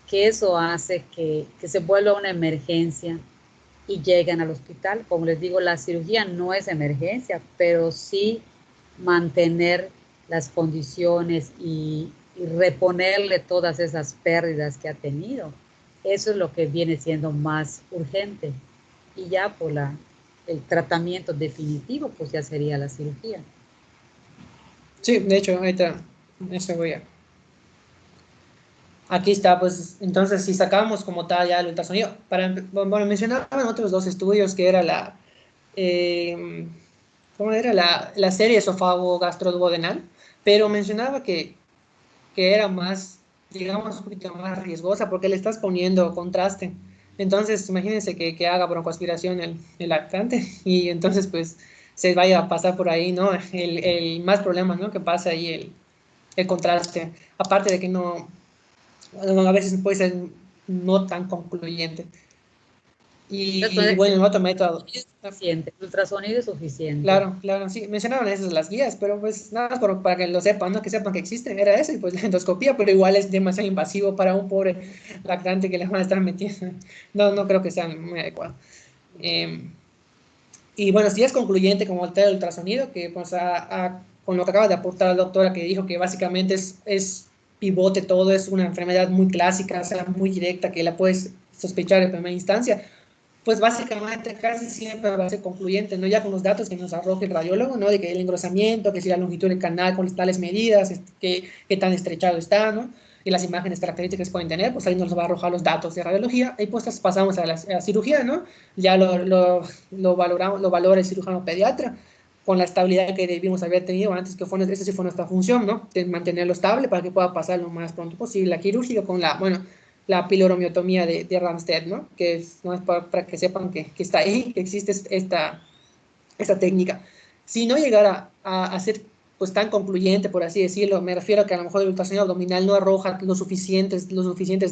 que eso hace que se vuelva una emergencia y llegan al hospital. Como les digo, la cirugía no es emergencia, pero sí mantener las condiciones y reponerle todas esas pérdidas que ha tenido. Eso es lo que viene siendo más urgente. Y ya por el tratamiento definitivo, pues ya sería la cirugía. Sí, de hecho, ahorita eso voy a... Aquí está, pues, entonces si sacamos como tal ya el ultrasonido, bueno, mencionaban otros dos estudios que era eh, ¿cómo era? La serie esofágo-gastroduodenal, pero mencionaba que era más, digamos, un poquito más riesgosa porque le estás poniendo contraste. Entonces, imagínense que haga broncoaspiración el lactante y entonces, pues, se vaya a pasar por ahí, ¿no? El más problema, ¿no? Que pasa ahí el contraste. Aparte de que no, bueno, a veces puede ser no tan concluyente. Y Entonces, bueno, el otro método. es suficiente, el ultrasonido es suficiente. Claro, claro, sí, mencionaban esas las guías, pero pues nada más para que lo sepan, ¿no? Que sepan que existen, era eso, y pues la endoscopía, pero igual es demasiado invasivo para un pobre lactante que le van a estar metiendo. No, no creo que sea muy adecuado. Eh, y bueno, si es concluyente como el ultrasonido, que pues con lo que acaba de aportar la doctora, que dijo que básicamente es pivote todo, es una enfermedad muy clásica, o sea, muy directa, que la puedes sospechar en primera instancia, pues básicamente casi siempre va a ser concluyente, ¿no? Ya con los datos que nos arroje el radiólogo, ¿no? De que el engrosamiento, que si la longitud del canal con tales medidas, que tan estrechado está, ¿no? Y las imágenes características que pueden tener, pues ahí nos va a arrojar los datos de radiología, y pues pasamos a la cirugía, ¿no? Ya lo valoramos, lo valora el cirujano pediatra, con la estabilidad que debimos haber tenido antes, que esa sí fue nuestra función, ¿no? De mantenerlo estable para que pueda pasar lo más pronto posible la quirúrgica con la piloromiotomía de Ramstead, ¿no? Que es, no es para que sepan que está ahí, que existe esta técnica. Si no llegara a ser pues tan concluyente, por así decirlo, me refiero a que a lo mejor el ultrasonido abdominal no arroja los suficientes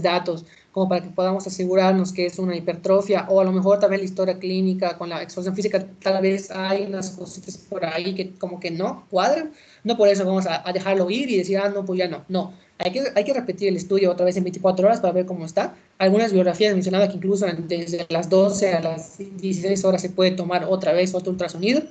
datos como para que podamos asegurarnos que es una hipertrofia, o a lo mejor también la historia clínica con la exploración física, tal vez hay unas cositas por ahí que como que no cuadran, no por eso vamos a dejarlo ir y decir, no, pues ya no, no. Hay que repetir el estudio otra vez en 24 horas para ver cómo está. Algunas biografías mencionaban que incluso desde las 12 a las 16 horas se puede tomar otra vez otro ultrasonido.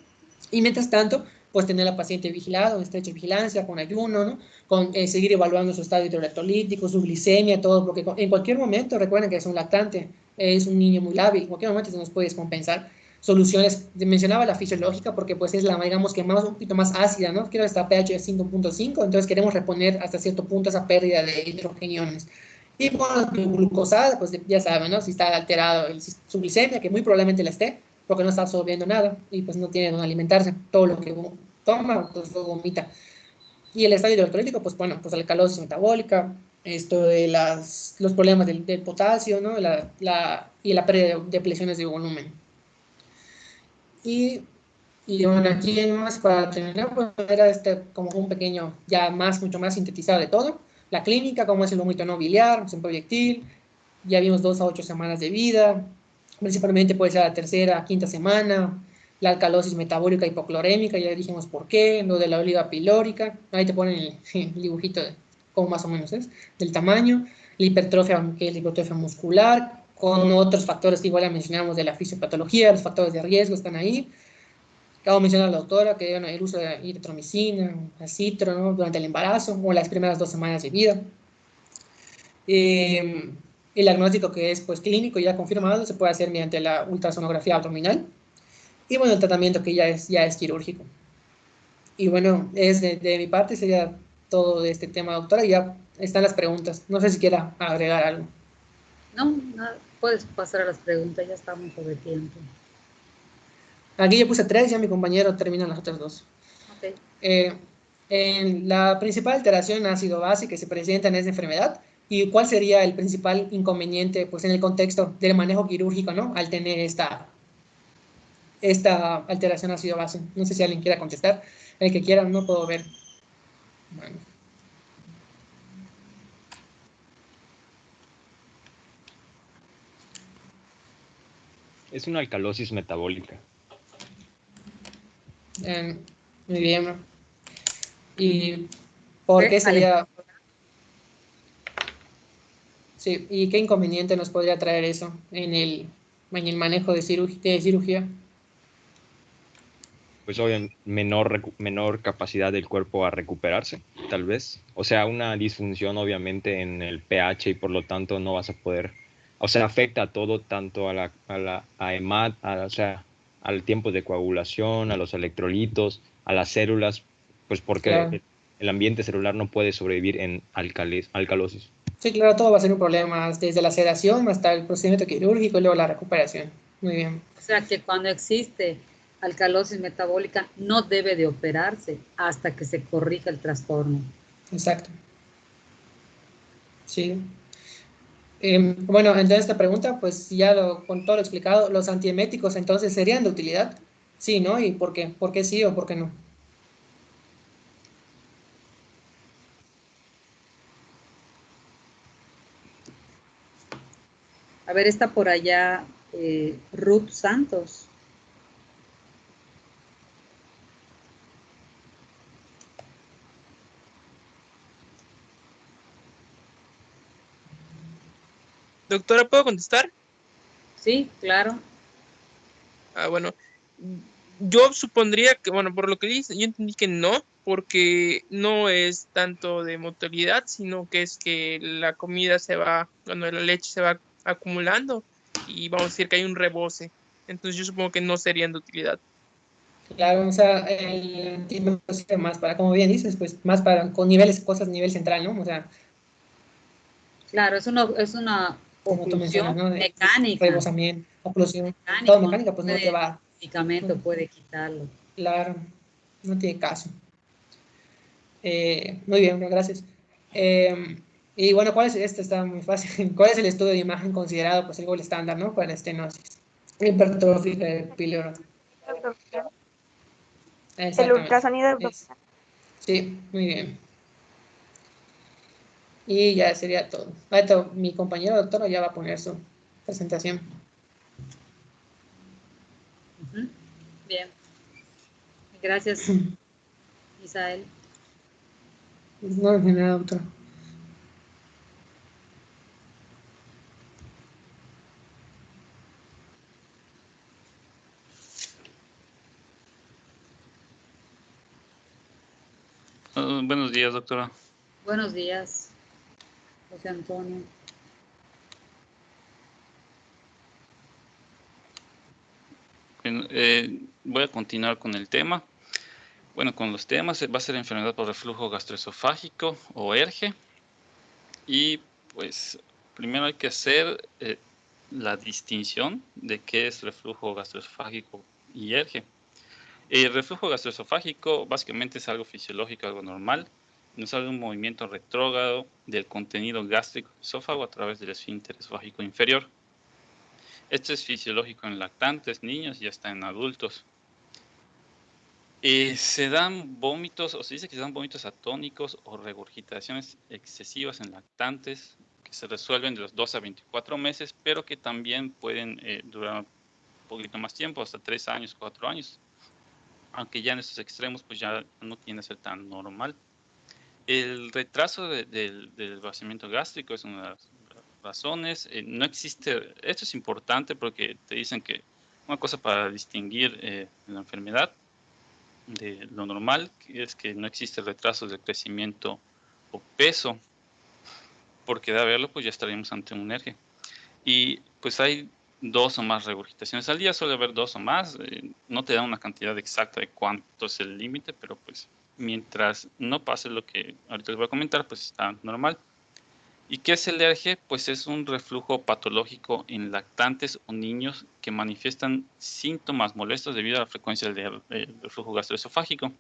Y mientras tanto, pues tener a la paciente vigilado, en estrecha vigilancia, con ayuno, ¿no? Con seguir evaluando su estado hidroelectrolítico, su glicemia, todo, porque en cualquier momento, recuerden que es un lactante, es un niño muy lábil, en cualquier momento se nos puede descompensar. Soluciones, mencionaba la fisiológica porque pues es la, digamos que más, un poquito más ácida, ¿no? Quiero esta pH de 5.5, entonces queremos reponer hasta cierto punto esa pérdida de hidrogeniones. Y bueno, glucosada, pues ya saben, ¿no? Si está alterado su glicemia, que muy probablemente la esté, porque no está absorbiendo nada y pues no tiene donde alimentarse. Todo lo que toma, pues lo vomita. Y el estadio hidroelectrolítico, pues bueno, pues la alcalosis metabólica, esto de los problemas del potasio, ¿no? Y la pérdida de presiones de volumen. Y, y bueno, aquí más para terminar, pues era como un pequeño, ya mucho más sintetizado de todo. La clínica, como es el vómito no biliar, sin proyectil, ya vimos 2 a 8 semanas de vida, principalmente puede ser la tercera, quinta semana, la alcalosis metabólica hipoclorémica, ya dijimos por qué, lo de la oliva pilórica, ahí te ponen el dibujito de cómo más o menos es, del tamaño, la hipertrofia, que es la hipertrofia muscular, con otros factores que igual ya mencionamos de la fisiopatología, los factores de riesgo están ahí. Acabo de mencionar a la doctora que bueno, el uso de eritromicina, acitro, ¿no? Durante el embarazo o las primeras 2 semanas de vida. Eh, el diagnóstico que es pues clínico ya confirmado se puede hacer mediante la ultrasonografía abdominal. Y bueno, el tratamiento que ya es quirúrgico. Y bueno, de mi parte sería todo de este tema, doctora. Y ya están las preguntas. No sé si quiera agregar algo. No, no, puedes pasar a las preguntas, ya estamos sobre tiempo. Aquí yo puse 3, ya mi compañero termina las otras 2. Ok. Eh, en la principal alteración ácido-base que se presenta en esta enfermedad y cuál sería el principal inconveniente pues, en el contexto del manejo quirúrgico, ¿no? Al tener esta alteración ácido-base. No sé si alguien quiera contestar. El que quiera, no puedo ver. Bueno. Es una alcalosis metabólica. Em, Muy bien. ¿Y por qué Ale, sería? Sí, ¿y qué inconveniente nos podría traer eso en el manejo de cirugía? Pues obviamente menor capacidad del cuerpo a recuperarse, tal vez. O sea, una disfunción obviamente en el pH y por lo tanto no vas a poder, o sea, afecta a todo, tanto a EMAT, o sea, al tiempo de coagulación, a los electrolitos, a las células, pues porque Claro. el ambiente celular no puede sobrevivir en alcalosis. Sí, claro, todo va a ser un problema, desde la sedación hasta el procedimiento quirúrgico y luego la recuperación. Muy bien, o sea que cuando existe alcalosis metabólica no debe de operarse hasta que se corrija el trastorno. exacto. Sí. Bueno, entonces esta pregunta, pues ya con todo lo explicado, ¿los antieméticos entonces serían de utilidad? Sí, ¿no? ¿Y por qué? ¿Por qué sí o por qué no? A ver, está por allá Ruth Santos. Doctora, ¿puedo contestar? Sí, claro. Bueno, yo supondría que, bueno, por lo que dice, yo entendí que no, porque no es tanto de motilidad, sino que es que la comida cuando la leche se va acumulando y vamos a decir que hay un rebose. Entonces yo supongo que no serían de utilidad. Claro, o sea, el antimético sirve más para, como bien dices, pues más para con niveles, cosas a nivel central, ¿no? O sea, Claro, es una como tú mencionas, oclusión ¿no? De mecánica. rebosamiento, oclusión, todo Mecánico, no mecánica, pues no te puede, va, medicamento no, puede quitarlo. claro, no tiene caso. Muy bien, gracias. Eh, y bueno, esto está muy fácil. ¿Cuál es el estudio de imagen considerado pues el gold estándar, ¿no? Para estenosis? Hipertrofia piliar. El Exactamente. ultrasonido Es- abdominal. sí, muy bien. Y ya sería todo. Ahorita mi compañero doctor ya va a poner su presentación. Ujú. Bien, gracias, Isael. No, de nada, doctor. Buenos días, doctora. Buenos días, José Antonio. Bueno, voy a continuar con el tema. Bueno, con los temas va a ser enfermedad por reflujo gastroesofágico o ERGE. Y pues primero hay que hacer la distinción de qué es reflujo gastroesofágico y ERGE. El reflujo gastroesofágico básicamente es algo fisiológico, algo normal. Nos habla de un movimiento retrógrado del contenido gástrico del esófago a través del esfínter esofágico inferior. Esto es fisiológico en lactantes, niños y hasta en adultos. Se dan vómitos, o se dice que se dan vómitos atónicos o regurgitaciones excesivas en lactantes que se resuelven de los 2 a 24 meses, pero que también pueden durar un poquito más tiempo, hasta 3 años, 4 años. Aunque ya en estos extremos, pues ya no tiende a ser tan normal. El retraso del vaciamiento gástrico es una de las razones. No existe, esto es importante porque te dicen que una cosa para distinguir la enfermedad de lo normal es que no existe retraso del crecimiento o peso, porque de haberlo, pues ya estaríamos ante un ERGE. Y pues hay 2 o más regurgitaciones al día, suele haber 2 o más, no te da una cantidad exacta de cuánto es el límite, pero pues mientras no pase lo que ahorita les voy a comentar, pues está normal. ¿Y qué es el ERGE? Pues es un reflujo patológico en lactantes o niños que manifiestan síntomas molestos debido a la frecuencia del reflujo gastroesofágico.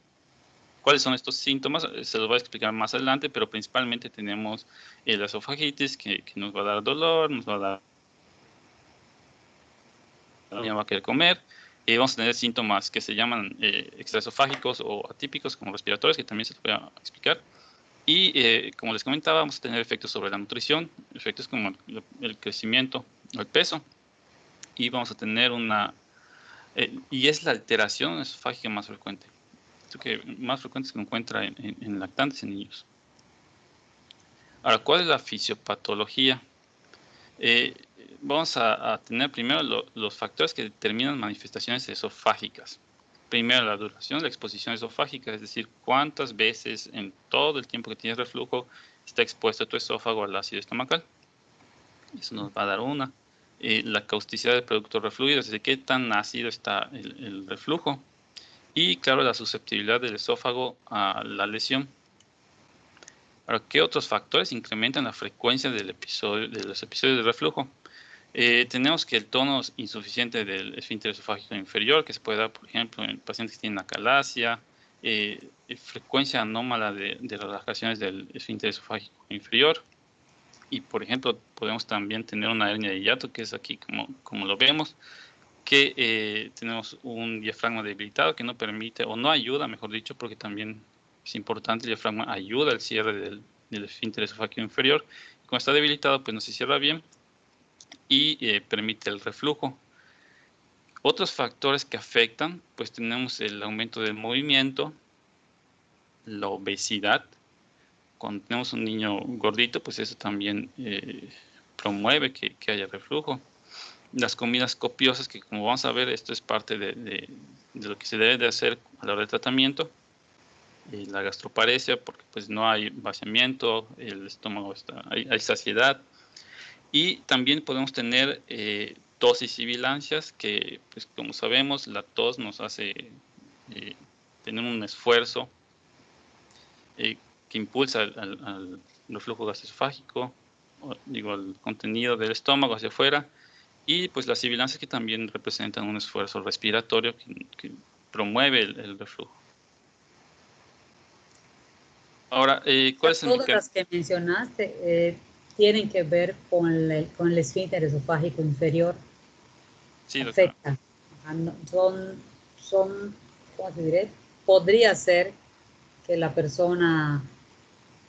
¿Cuáles son estos síntomas? Se los voy a explicar más adelante, pero principalmente tenemos la esofagitis que nos va a dar dolor, nos va a dar, va a querer comer. Vamos a tener síntomas que se llaman extraesofágicos o atípicos como respiratorios, que también se los voy a explicar. Y como les comentaba, vamos a tener efectos sobre la nutrición, efectos como el crecimiento o el peso. Y vamos a tener una Y es la alteración esofágica más frecuente. Esto que más frecuente se encuentra en lactantes y niños. Ahora, ¿cuál es la fisiopatología? Vamos a tener primero los factores que determinan manifestaciones esofágicas. Primero, la duración de la exposición esofágica, es decir, cuántas veces en todo el tiempo que tienes reflujo está expuesto tu esófago al ácido estomacal. Eso nos va a dar una. La causticidad del producto refluido, es decir, qué tan ácido está el reflujo. Y, claro, la susceptibilidad del esófago a la lesión. Ahora, ¿qué otros factores incrementan la frecuencia de los episodios de reflujo? Tenemos que el tono insuficiente del esfínter esofágico inferior, que se puede dar, por ejemplo, en pacientes que tienen acalasia, frecuencia anómala de relajaciones del esfínter esofágico inferior. Y, por ejemplo, podemos también tener una hernia de hiato, que es aquí como lo vemos, que tenemos un diafragma debilitado que no permite, o no ayuda, mejor dicho, porque también es importante, el diafragma ayuda al cierre del esfínter esofágico inferior. Cuando está debilitado, pues no se cierra bien y permite el reflujo. Otros factores que afectan, pues tenemos el aumento del movimiento, la obesidad. Cuando tenemos un niño gordito, pues eso también promueve que haya reflujo. Las comidas copiosas, que como vamos a ver, esto es parte de lo que se debe de hacer a la hora del tratamiento. La gastroparesia, porque pues no hay vaciamiento, el estómago hay saciedad. Y también podemos tener tos y sibilancias, que pues como sabemos, la tos nos hace tener un esfuerzo que impulsa al reflujo gastroesofágico, el contenido del estómago hacia afuera, y pues las sibilancias, que también representan un esfuerzo respiratorio que promueve el reflujo. Ahora, ¿cuál es el Todas las que mencionaste tienen que ver con el esfínter esofágico inferior. Sí, afecta. Son, ¿cómo te diré? Podría ser que la persona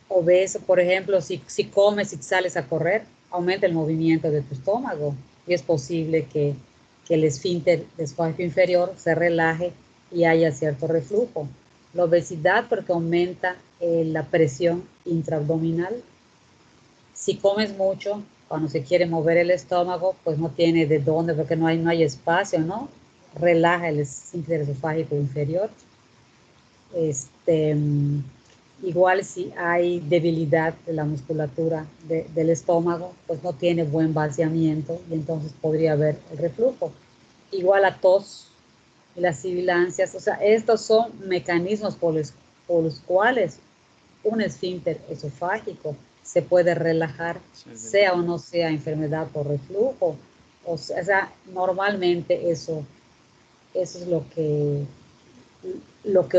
obesa, por ejemplo, si comes y sales a correr, aumenta el movimiento de tu estómago y es posible que el esfínter esofágico inferior se relaje y haya cierto reflujo. La obesidad, porque aumenta la presión intraabdominal. Si comes mucho, cuando se quiere mover el estómago, pues no tiene de dónde, porque no hay espacio, ¿no? Relaja el esfínter esofágico inferior. Igual si hay debilidad de la musculatura del estómago, pues no tiene buen vaciamiento y entonces podría haber el reflujo. Igual la tos y las sibilancias, o sea, estos son mecanismos por los cuales un esfínter esofágico se puede relajar, sea o no sea enfermedad por reflujo. O sea, normalmente eso es lo que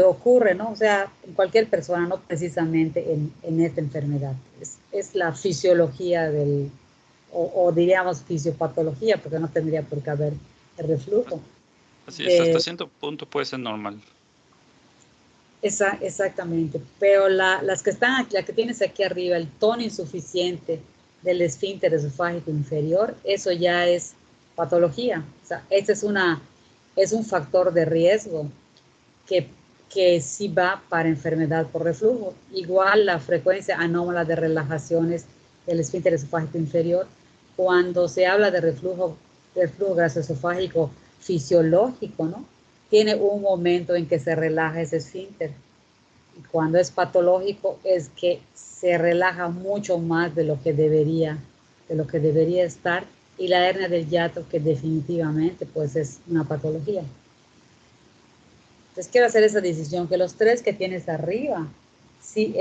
ocurre, ¿no? O sea, en cualquier persona, no precisamente en esta enfermedad. Es la fisiología o diríamos fisiopatología, porque no tendría por qué haber el reflujo. Así es, hasta cierto punto puede ser normal. Exactamente, pero las que están aquí, la que tienes aquí arriba, el tono insuficiente del esfínter esofágico inferior, eso ya es patología. O sea, este es un factor de riesgo que sí va para enfermedad por reflujo. Igual la frecuencia anómala de relajaciones del esfínter esofágico inferior. Cuando se habla de reflujo gastroesofágico fisiológico, ¿no? Tiene un momento en que se relaja ese esfínter. Y cuando es patológico es que se relaja mucho más de lo que debería estar. Y la hernia del hiato, que definitivamente pues es una patología. Entonces quiero hacer esa decisión, que los tres que tienes arriba, sí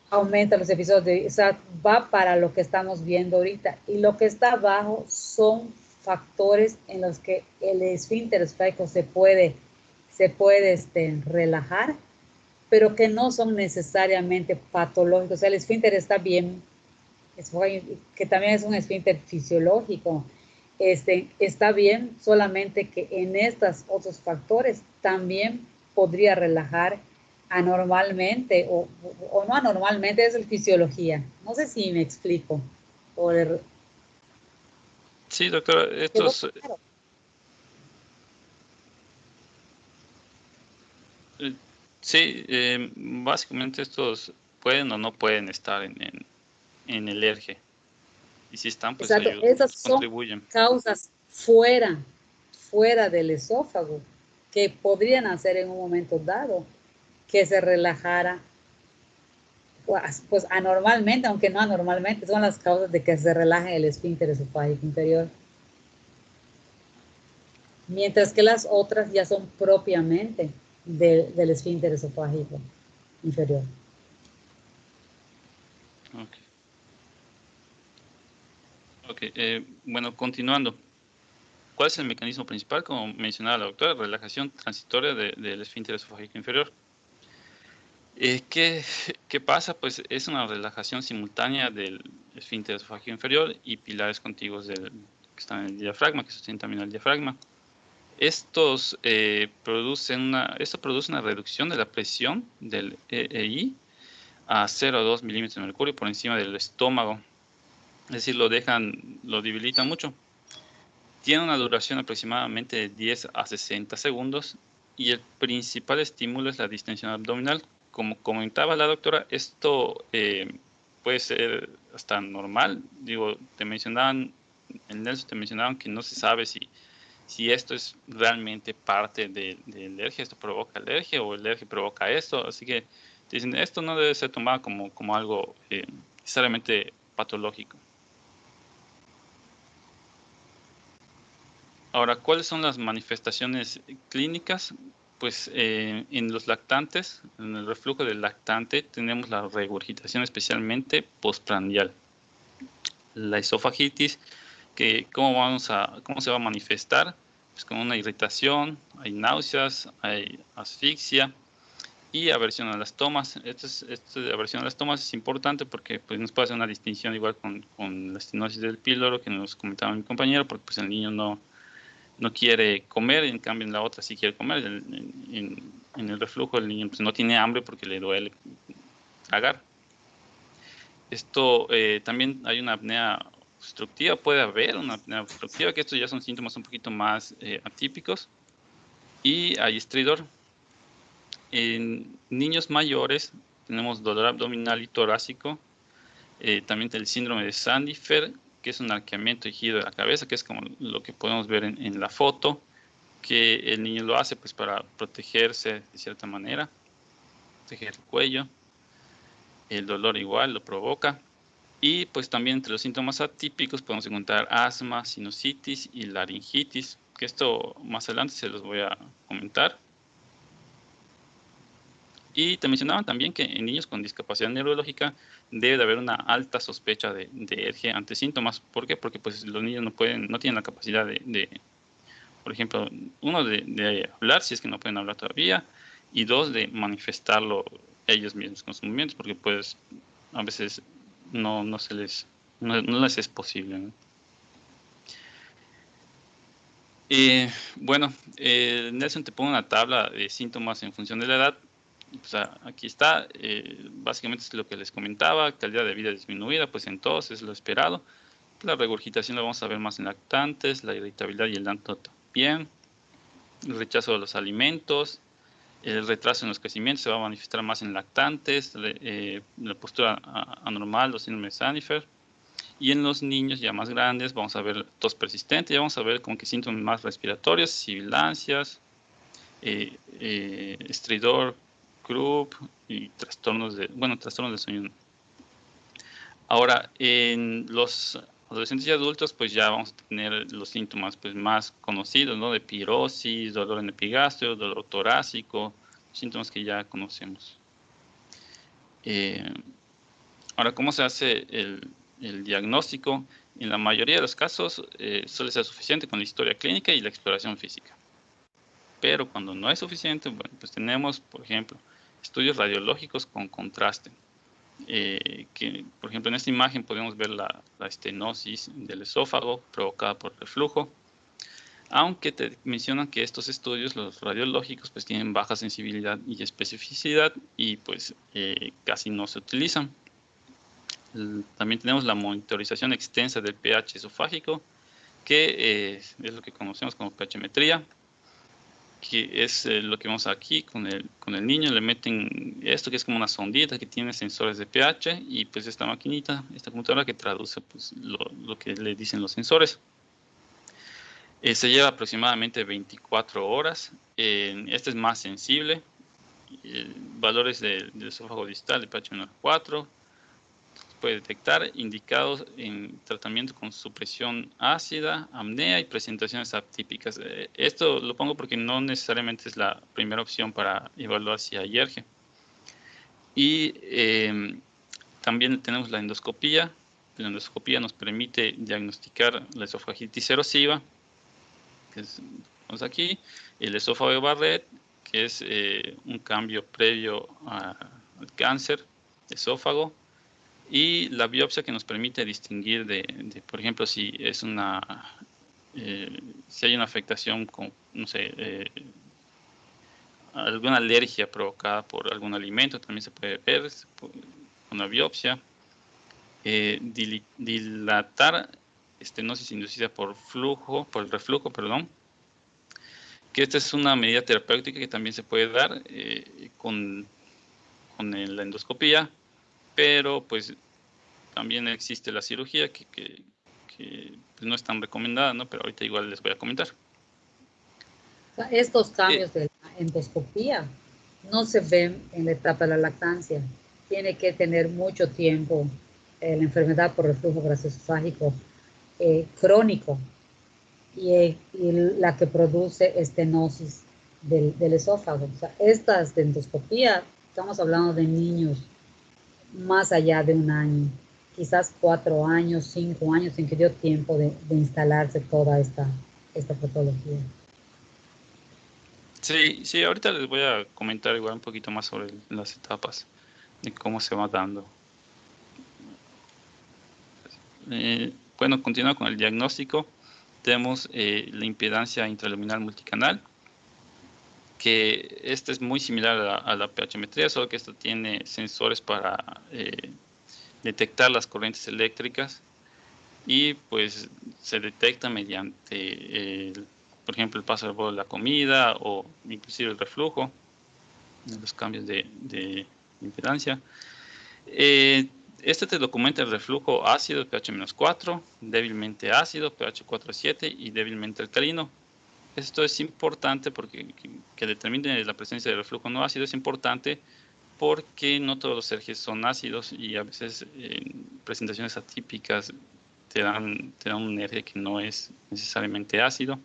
aumenta los episodios, o sea, va para lo que estamos viendo ahorita. Y lo que está abajo son factores en los que el esfínter esofágico se puede relajar, pero que no son necesariamente patológicos. O sea, el esfínter está bien, que también es un esfínter fisiológico. Está bien, solamente que en estos otros factores también podría relajar anormalmente o no anormalmente, es la fisiología. No sé si me explico. Sí, doctora, estos, Claro. Sí, básicamente estos pueden o no pueden estar en el ERGE. Y si están, pues Exacto, esas son contribuyen. causas fuera del esófago que podrían hacer en un momento dado que se relajara, pues anormalmente, aunque no anormalmente, son las causas de que se relaje el esfínter esofágico inferior. Mientras que las otras ya son propiamente del esfínter esofágico inferior. Ok, bueno, continuando. ¿Cuál es el mecanismo principal? Como mencionaba la doctora, relajación transitoria del esfínter esofágico inferior. ¿Qué pasa? Pues es una relajación simultánea del esfínter esofágico inferior y pilares contiguos que están en el diafragma, que sostienen también el diafragma. Esto produce una reducción de la presión del EEI a 0,2 milímetros de mercurio por encima del estómago. Es decir, lo debilitan mucho. Tiene una duración aproximadamente de 10 a 60 segundos y el principal estímulo es la distensión abdominal. Como comentaba la doctora, esto puede ser hasta normal. Digo, en Nelson te mencionaban que no se sabe si esto es realmente parte de alergia, esto provoca alergia o el alergia provoca esto. Así que dicen, esto no debe ser tomado como algo necesariamente patológico. Ahora, ¿cuáles son las manifestaciones clínicas? Pues en los lactantes, en el reflujo del lactante, tenemos la regurgitación especialmente postprandial. La esofagitis, ¿cómo se va a manifestar? Pues con una irritación, hay náuseas, hay asfixia y aversión a las tomas. Esto de aversión a las tomas es importante porque pues, nos puede hacer una distinción igual con la estenosis del píloro que nos comentaba mi compañero, porque pues, el niño no quiere comer, en cambio en la otra sí quiere comer. En el reflujo el niño pues, no tiene hambre porque le duele tragar. Esto también hay una apnea obstructiva, puede haber una apnea obstructiva, que estos ya son síntomas un poquito más atípicos. Y hay estridor. En niños mayores tenemos dolor abdominal y torácico. También el síndrome de Sandifer, que es un arqueamiento y giro de la cabeza, que es como lo que podemos ver en la foto, que el niño lo hace pues para protegerse de cierta manera, proteger el cuello. El dolor igual lo provoca. Y pues también entre los síntomas atípicos podemos encontrar asma, sinusitis y laringitis, que esto más adelante se los voy a comentar. Y te mencionaban también que en niños con discapacidad neurológica debe de haber una alta sospecha de ERGE ante síntomas. ¿Por qué? Porque pues los niños no tienen la capacidad por ejemplo, uno de hablar, si es que no pueden hablar todavía, y dos, de manifestarlo ellos mismos con sus movimientos, porque pues a veces no les es posible, ¿no? Bueno, Nelson te pone una tabla de síntomas en función de la edad. Pues, aquí está, básicamente es lo que les comentaba, calidad de vida disminuida, pues en todos es lo esperado. La regurgitación la vamos a ver más en lactantes, la irritabilidad y el llanto también, el rechazo de los alimentos, el retraso en los crecimientos se va a manifestar más en lactantes, la postura anormal, los síndromes de Sandifer. Y en los niños ya más grandes vamos a ver tos persistente, ya vamos a ver como que síntomas más respiratorios, sibilancias, estridor, croup y trastornos del sueño. Ahora, en los adolescentes y adultos, pues ya vamos a tener los síntomas pues, más conocidos, ¿no? De pirosis, dolor en epigastrio, dolor torácico, síntomas que ya conocemos. Ahora, ¿cómo se hace el diagnóstico? En la mayoría de los casos suele ser suficiente con la historia clínica y la exploración física. Pero cuando no es suficiente, bueno, pues tenemos, por ejemplo, estudios radiológicos con contraste. Que, por ejemplo, en esta imagen podemos ver la estenosis del esófago provocada por reflujo, aunque te mencionan que estos estudios, los radiológicos, pues tienen baja sensibilidad y especificidad y pues casi no se utilizan. También tenemos la monitorización extensa del pH esofágico, que es lo que conocemos como pHmetría. que es lo que vemos aquí con el niño. Le meten esto que es como una sondita que tiene sensores de pH, y pues esta maquinita, esta computadora que traduce pues, lo que le dicen los sensores. Se lleva aproximadamente 24 horas. Este es más sensible. Valores del esófago distal de pH menor 4. Puede detectar, indicados en tratamiento con supresión ácida, apnea y presentaciones atípicas. Esto lo pongo porque no necesariamente es la primera opción para evaluar si hay alergia. Y también tenemos la endoscopía. La endoscopía nos permite diagnosticar la esofagitis erosiva, que vamos aquí, el esófago de Barrett, que es un cambio previo al cáncer de esófago, y la biopsia, que nos permite distinguir por ejemplo, si es si hay una afectación con, no sé, alguna alergia provocada por algún alimento, también se puede ver con una biopsia. Dilatar estenosis inducida por el reflujo, perdón, que esta es una medida terapéutica que también se puede dar con la endoscopía, pero pues también existe la cirugía que pues, no es tan recomendada, ¿no? Pero ahorita igual les voy a comentar. O sea, estos cambios de la endoscopía no se ven en la etapa de la lactancia. Tiene que tener mucho tiempo la enfermedad por reflujo gastroesofágico crónico y la que produce estenosis del esófago. O sea, estas de endoscopía, estamos hablando de niños más allá de 1 año, quizás 4 años, 5 años, en que dio tiempo de instalarse toda esta patología. Sí, ahorita les voy a comentar igual un poquito más sobre las etapas de cómo se va dando. Bueno, continuando con el diagnóstico, tenemos la impedancia intraluminal multicanal, que esta es muy similar a la pHmetría, solo que esta tiene sensores para detectar las corrientes eléctricas, y pues se detecta mediante, por ejemplo, el paso del bolo de la comida o inclusive el reflujo, los cambios de impedancia. Este te documenta el reflujo ácido, pH-4, débilmente ácido, pH 4,7 y débilmente alcalino. Esto es importante porque que determine la presencia de reflujo no ácido es importante porque no todos los ERGs son ácidos, y a veces en presentaciones atípicas te dan un ERG que no es necesariamente ácido,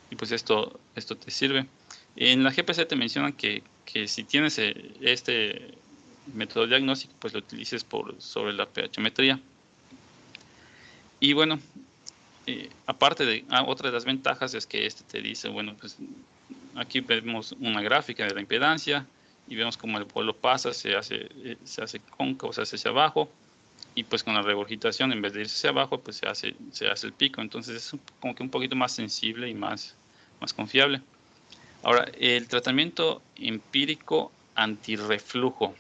y pues esto te sirve. En la GPC te mencionan que si tienes este método diagnóstico, pues lo utilices sobre la pHmetría. Y bueno, aparte de otra de las ventajas es que te dice, bueno, pues aquí vemos una gráfica de la impedancia y vemos cómo el bolo pasa, se hace cóncavo, se hace hacia abajo, y pues con la regurgitación, en vez de irse hacia abajo, pues se hace el pico. Entonces es como que un poquito más sensible y más confiable. Ahora, el tratamiento empírico antirreflujo.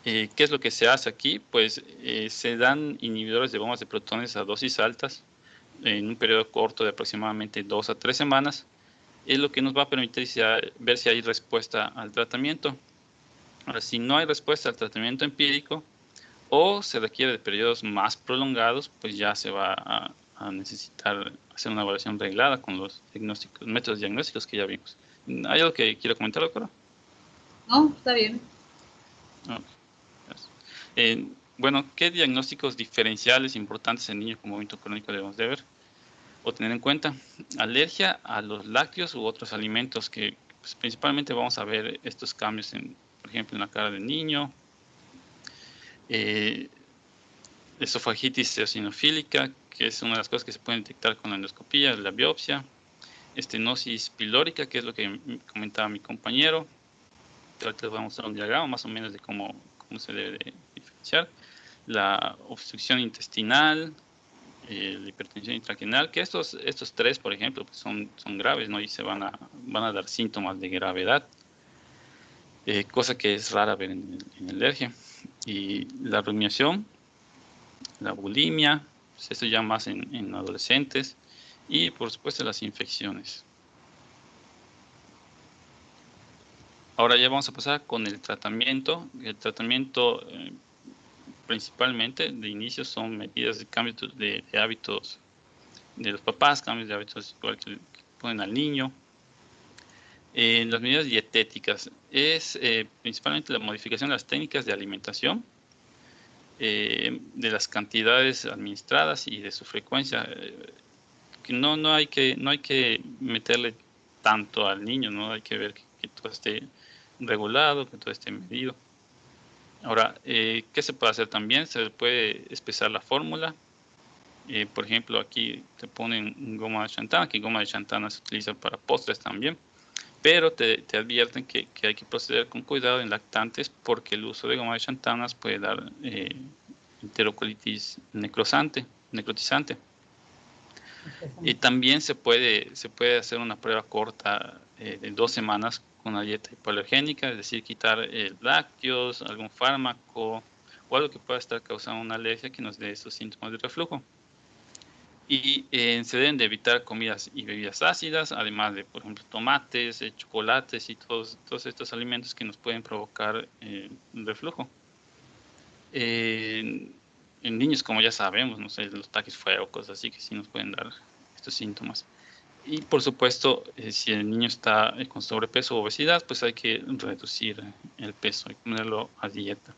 ¿Qué es lo que se hace aquí? Pues se dan inhibidores de bombas de protones a dosis altas en un periodo corto de aproximadamente 2 a 3 semanas. Es lo que nos va a permitir ver si hay respuesta al tratamiento. Ahora, si no hay respuesta al tratamiento empírico o se requiere de periodos más prolongados, pues ya se va a necesitar hacer una evaluación reglada con los métodos diagnósticos que ya vimos. ¿Hay algo que quiera comentar, doctora? No, está bien. Okay. Bueno, ¿qué diagnósticos diferenciales importantes en niños con movimiento crónico debemos de ver o tener en cuenta? Alergia a los lácteos u otros alimentos, que pues, principalmente vamos a ver estos cambios, por ejemplo, en la cara del niño. Esofagitis eosinofílica, que es una de las cosas que se pueden detectar con la endoscopía, la biopsia. Estenosis pilórica, que es lo que comentaba mi compañero. Ahorita les voy a mostrar un diagrama más o menos de cómo se debe de diferenciar. La obstrucción intestinal, la hipertensión intracranial, que estos tres, por ejemplo, pues son graves, ¿no? Y se van a dar síntomas de gravedad, cosa que es rara ver en el ERG. Y la rumiación, la bulimia, pues esto ya más en adolescentes, y por supuesto las infecciones. Ahora ya vamos a pasar con el tratamiento. El tratamiento principalmente de inicio son medidas de cambio de hábitos de los papás, cambios de hábitos igual que ponen al niño. Las medidas dietéticas es principalmente la modificación de las técnicas de alimentación, de las cantidades administradas y de su frecuencia. Que no hay que meterle tanto al niño, ¿no? Hay que ver que todo esté regulado, que todo esté medido. Ahora, ¿qué se puede hacer también? Se puede espesar la fórmula. Por ejemplo, aquí te ponen goma de Chantana, que goma de Chantana se utiliza para postres también, pero te advierten que hay que proceder con cuidado en lactantes porque el uso de goma de Chantanas puede dar enterocolitis necrotizante. Y también se puede hacer una prueba corta de 2 semanas con una dieta hipoalergénica, es decir, quitar lácteos, algún fármaco o algo que pueda estar causando una alergia que nos dé esos síntomas de reflujo. Y se deben de evitar comidas y bebidas ácidas, además de, por ejemplo, tomates, chocolates y todos estos alimentos que nos pueden provocar reflujo. En niños, como ya sabemos, no sé, los taquis fuego, cosas así que sí nos pueden dar estos síntomas. Y por supuesto, si el niño está con sobrepeso o obesidad, pues hay que reducir el peso y ponerlo a dieta.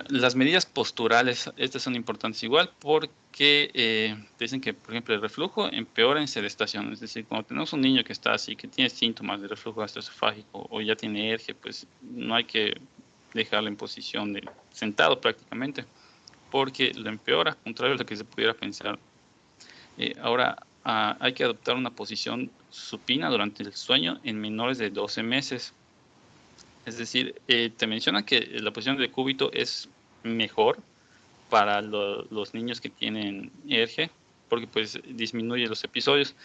Las medidas posturales, estas son importantes igual porque dicen que, por ejemplo, el reflujo empeora en sedestación. Es decir, cuando tenemos un niño que está así, que tiene síntomas de reflujo gastroesofágico o ya tiene alergia, pues no hay que dejarlo en posición de sentado prácticamente, porque lo empeora, contrario a lo que se pudiera pensar. Ahora, hay que adoptar una posición supina durante el sueño en menores de 12 meses. Es decir, te menciona que la posición de cúbito es mejor para los niños que tienen ERGE, porque pues disminuye los episodios,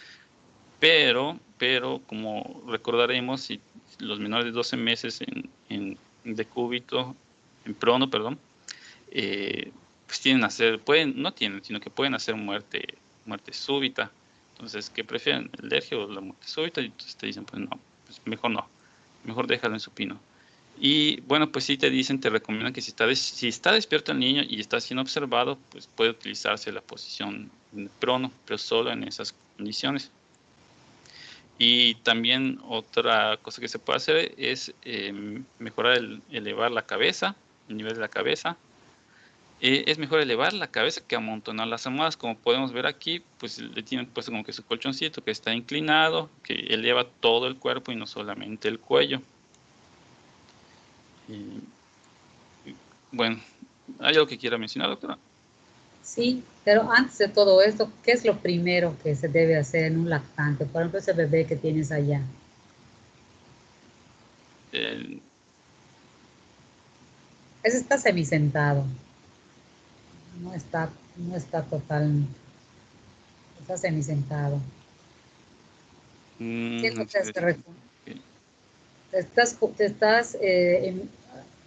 pero como recordaremos, si los menores de 12 meses en decúbito, en prono, perdón, pues tienen a hacer, no tienen, sino que pueden hacer muerte súbita. Entonces, ¿qué prefieren? ¿El ERGE o la muerte súbita? Y entonces te dicen, pues no, pues mejor déjalo en supino. Y bueno, pues sí te dicen, te recomiendan que si está despierto el niño y está siendo observado, pues puede utilizarse la posición prono, pero solo en esas condiciones. Y también otra cosa que se puede hacer es mejorar elevar la cabeza, el nivel de la cabeza. Es mejor elevar la cabeza que amontonar las almohadas. Como podemos ver aquí, pues le tienen puesto como que su colchoncito que está inclinado, que eleva todo el cuerpo y no solamente el cuello. Bueno, ¿hay algo que quiera mencionar, doctora? Sí, pero antes de todo esto, ¿qué es lo primero que se debe hacer en un lactante? Por ejemplo, ese bebé que tienes allá. Ese está semisentado. No está total. Está semisentado. ¿Qué es lo que se recomienda? Te estás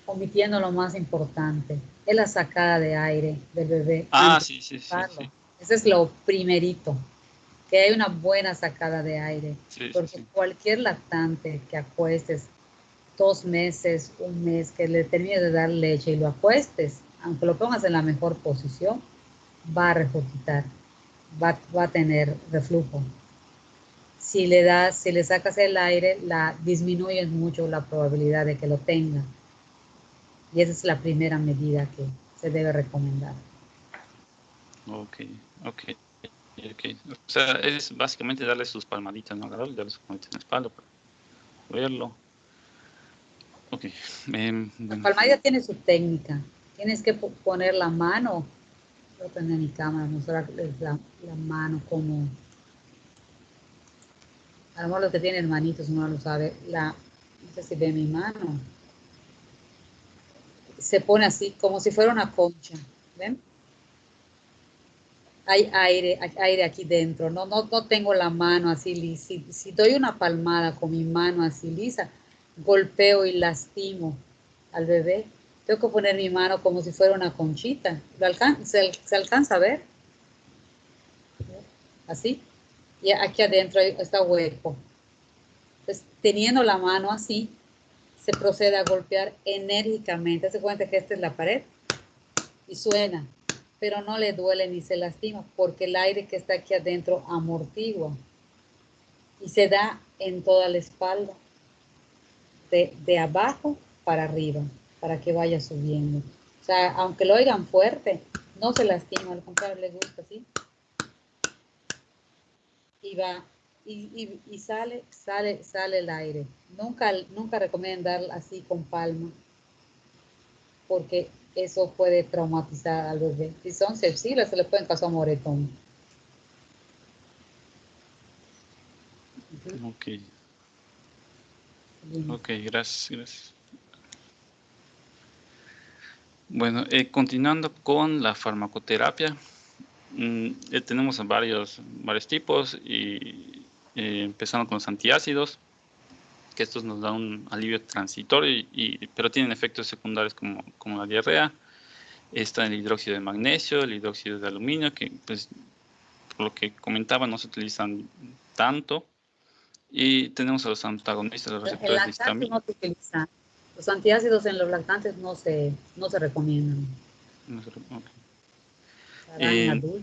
omitiendo lo más importante, es la sacada de aire del bebé. Sí. Ese es lo primerito, que hay una buena sacada de aire, porque cualquier lactante que acuestes 2 meses, 1 mes, que le termine de dar leche y lo acuestes, aunque lo pongas en la mejor posición, va a regurgitar, va a tener reflujo. Si le sacas el aire, disminuyes mucho la probabilidad de que lo tenga. Y esa es la primera medida que se debe recomendar. Ok. O sea, es básicamente darle sus palmaditas, ¿no? Darle sus palmaditas en la espalda para verlo. Ok. Bueno. La palmadita tiene su técnica. Tienes que poner la mano. Voy a tener mi cámara, mostrarles la mano como... A lo mejor los que tienen manitos no lo sabe. No sé si ve mi mano. Se pone así, como si fuera una concha. ¿Ven? Hay aire aquí dentro. No tengo la mano así lisa. Si doy una palmada con mi mano así lisa, golpeo y lastimo al bebé. Tengo que poner mi mano como si fuera una conchita. ¿Se alcanza a ver? Así. Y aquí adentro está hueco. pues, teniendo la mano así, se procede a golpear enérgicamente. Se cuenta que esta es la pared y suena, pero no le duele ni se lastima porque el aire que está aquí adentro amortigua y se da en toda la espalda, de abajo para arriba, para que vaya subiendo. O sea, aunque lo oigan fuerte, no se lastima, al contrario, le gusta así. Y va, y sale el aire. Nunca recomiendo dar así con palma, porque eso puede traumatizar al bebé. Si son sensibles, se le pueden causar moretón. Ok. Ok, gracias. Bueno, continuando con la farmacoterapia, tenemos varios tipos y empezando con los antiácidos, que estos nos dan un alivio transitorio, pero tienen efectos secundarios como la diarrea. Está el hidróxido de magnesio, el hidróxido de aluminio, que pues por lo que comentaba no se utilizan tanto. Y tenemos a los antagonistas de los El receptores de lactante histamina. no se utiliza. Los antiácidos en los lactantes no se recomiendan. Para en adultos.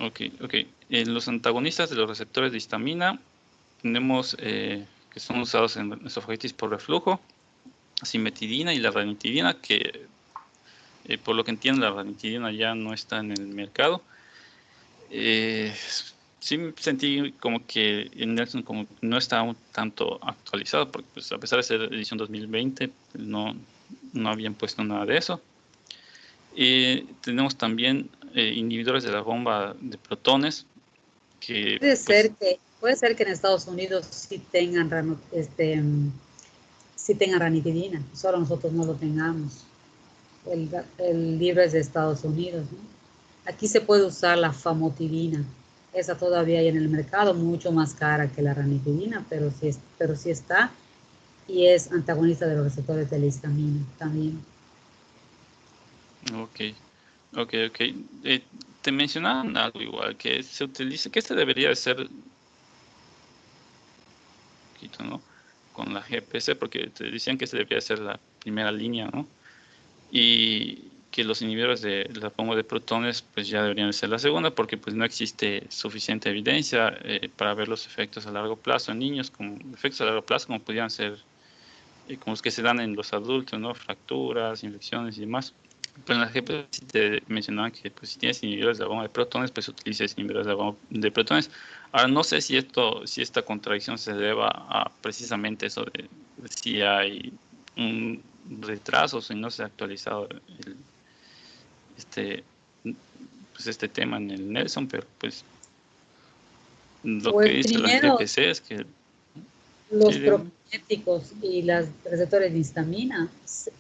Ok. Los antagonistas de los receptores de histamina tenemos que son usados en esofagitis por reflujo, cimetidina y la ranitidina, que por lo que entiendo la ranitidina ya no está en el mercado. Sí sentí como que en Nelson como no está un tanto actualizado, porque pues, a pesar de ser edición 2020, no habían puesto nada de eso. Tenemos también inhibidores de la bomba de protones, que Puede ser que en Estados Unidos sí tengan ranitidina, solo nosotros no lo tengamos. El libro es de Estados Unidos, ¿no? Aquí se puede usar la famotidina. Esa todavía hay en el mercado, mucho más cara que la ranitidina, pero sí está, y es antagonista de los receptores de la histamina también. Ok. Te mencionaban algo igual, que se utiliza, que este debería de ser un poquito, ¿no? Con la GPC, porque te decían que este debería ser la primera línea, ¿no? Y que los inhibidores de la bomba de protones pues ya deberían ser la segunda, porque pues no existe suficiente evidencia para ver los efectos a largo plazo en niños, como efectos a largo plazo como pudieran ser como los que se dan en los adultos, ¿no? Fracturas, infecciones y demás. Pues en la GP sí te mencionaban que pues, si tienes inhibidores de la bomba de protones, pues utilices inhibidores de la bomba de protones. Ahora no sé si esta contradicción se deba a precisamente eso de si hay un retraso, si no se ha actualizado este tema en el Nelson, pero pues lo que Pues dice la primero, GPC es que los sí, prokinéticos y los receptores de histamina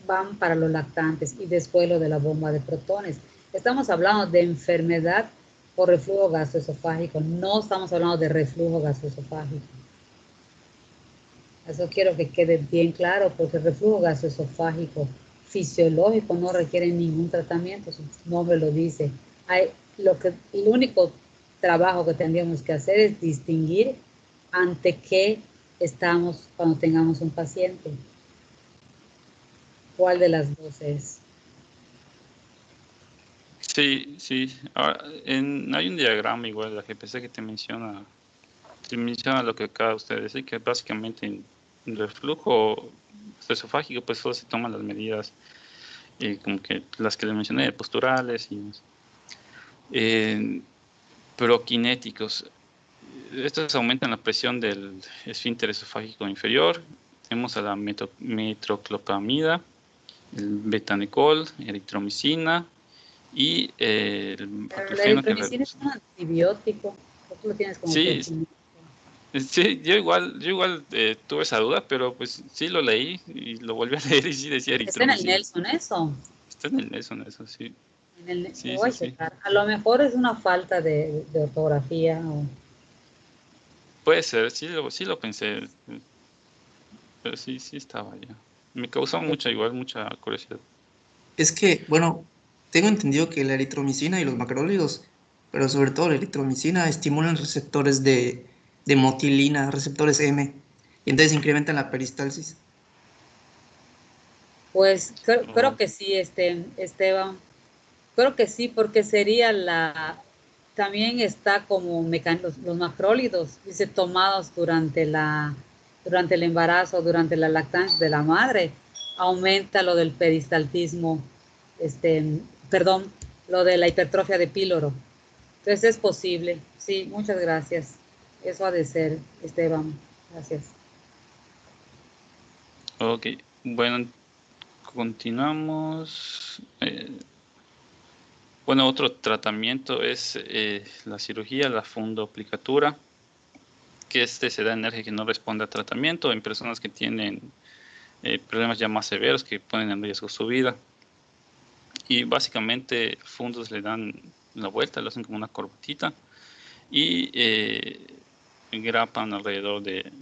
van para los lactantes y después lo de la bomba de protones. Estamos hablando de enfermedad por reflujo gastroesofágico, no estamos hablando de reflujo gastroesofágico. Eso quiero que quede bien claro, porque el reflujo gastroesofágico fisiológico no requiere ningún tratamiento, su nombre lo dice. El único trabajo que tendríamos que hacer es distinguir ante qué estamos cuando tengamos un paciente. ¿Cuál de las dos es? Sí. Ahora, hay un diagrama igual de la GPC que te menciona lo que acaba usted de decir, que básicamente en reflujo esofágico, pues solo se toman las medidas como que las que le mencioné, posturales y prokinéticos. Estos aumentan la presión del esfínter esofágico inferior. Tenemos a la metroclopramida, el betanecol, eritromicina y el Pero la baclofeno que eritromicina es un antibiótico. ¿Por qué lo tienes como sí, prokinético? sí, yo igual tuve esa duda, pero pues sí lo leí y lo volví a leer y sí decía Está en el eritromicina. Nelson eso. Está en el eso, sí. Lo Sí, voy sí, a sí. checar. A lo mejor es una falta de ortografía. Puede ser, sí lo pensé, pero sí estaba ya. Me causó mucha curiosidad. Es que, bueno, tengo entendido que la eritromicina y los macrólidos, pero sobre todo la eritromicina, estimulan receptores de de motilina, receptores M, y entonces incrementan la peristalsis. Pues creo que sí, Esteban. Creo que sí, porque sería también está como los macrólidos, dice, tomados durante el embarazo, durante la lactancia de la madre, aumenta lo del peristaltismo, perdón, lo de la hipertrofia de píloro. Entonces es posible. Sí, muchas gracias. Eso ha de ser, Esteban. Gracias. Ok, bueno, continuamos. Bueno, otro tratamiento es la cirugía, la fundoplicatura, que se da en energía que no responde a tratamiento en personas que tienen problemas ya más severos que ponen en riesgo su vida. Y básicamente fundos le dan la vuelta, le hacen como una corbatita y engrapan alrededor de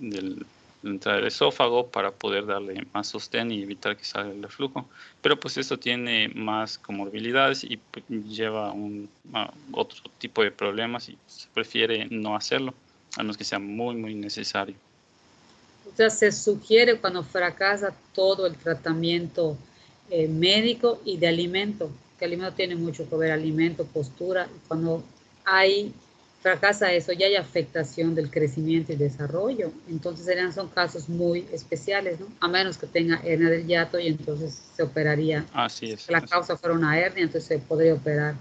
la entrada del esófago para poder darle más sostén y evitar que salga el reflujo. Pero pues esto tiene más comorbilidades y lleva a otro tipo de problemas y se prefiere no hacerlo, a menos que sea muy, muy necesario. O sea, se sugiere cuando fracasa todo el tratamiento médico y de alimento, que el alimento tiene mucho que ver, alimento, postura, cuando fracasa eso, ya hay afectación del crecimiento y desarrollo, entonces son casos muy especiales, ¿no? A menos que tenga hernia del hiato y entonces se operaría. Así es. Si la causa fuera una hernia, entonces se podría operar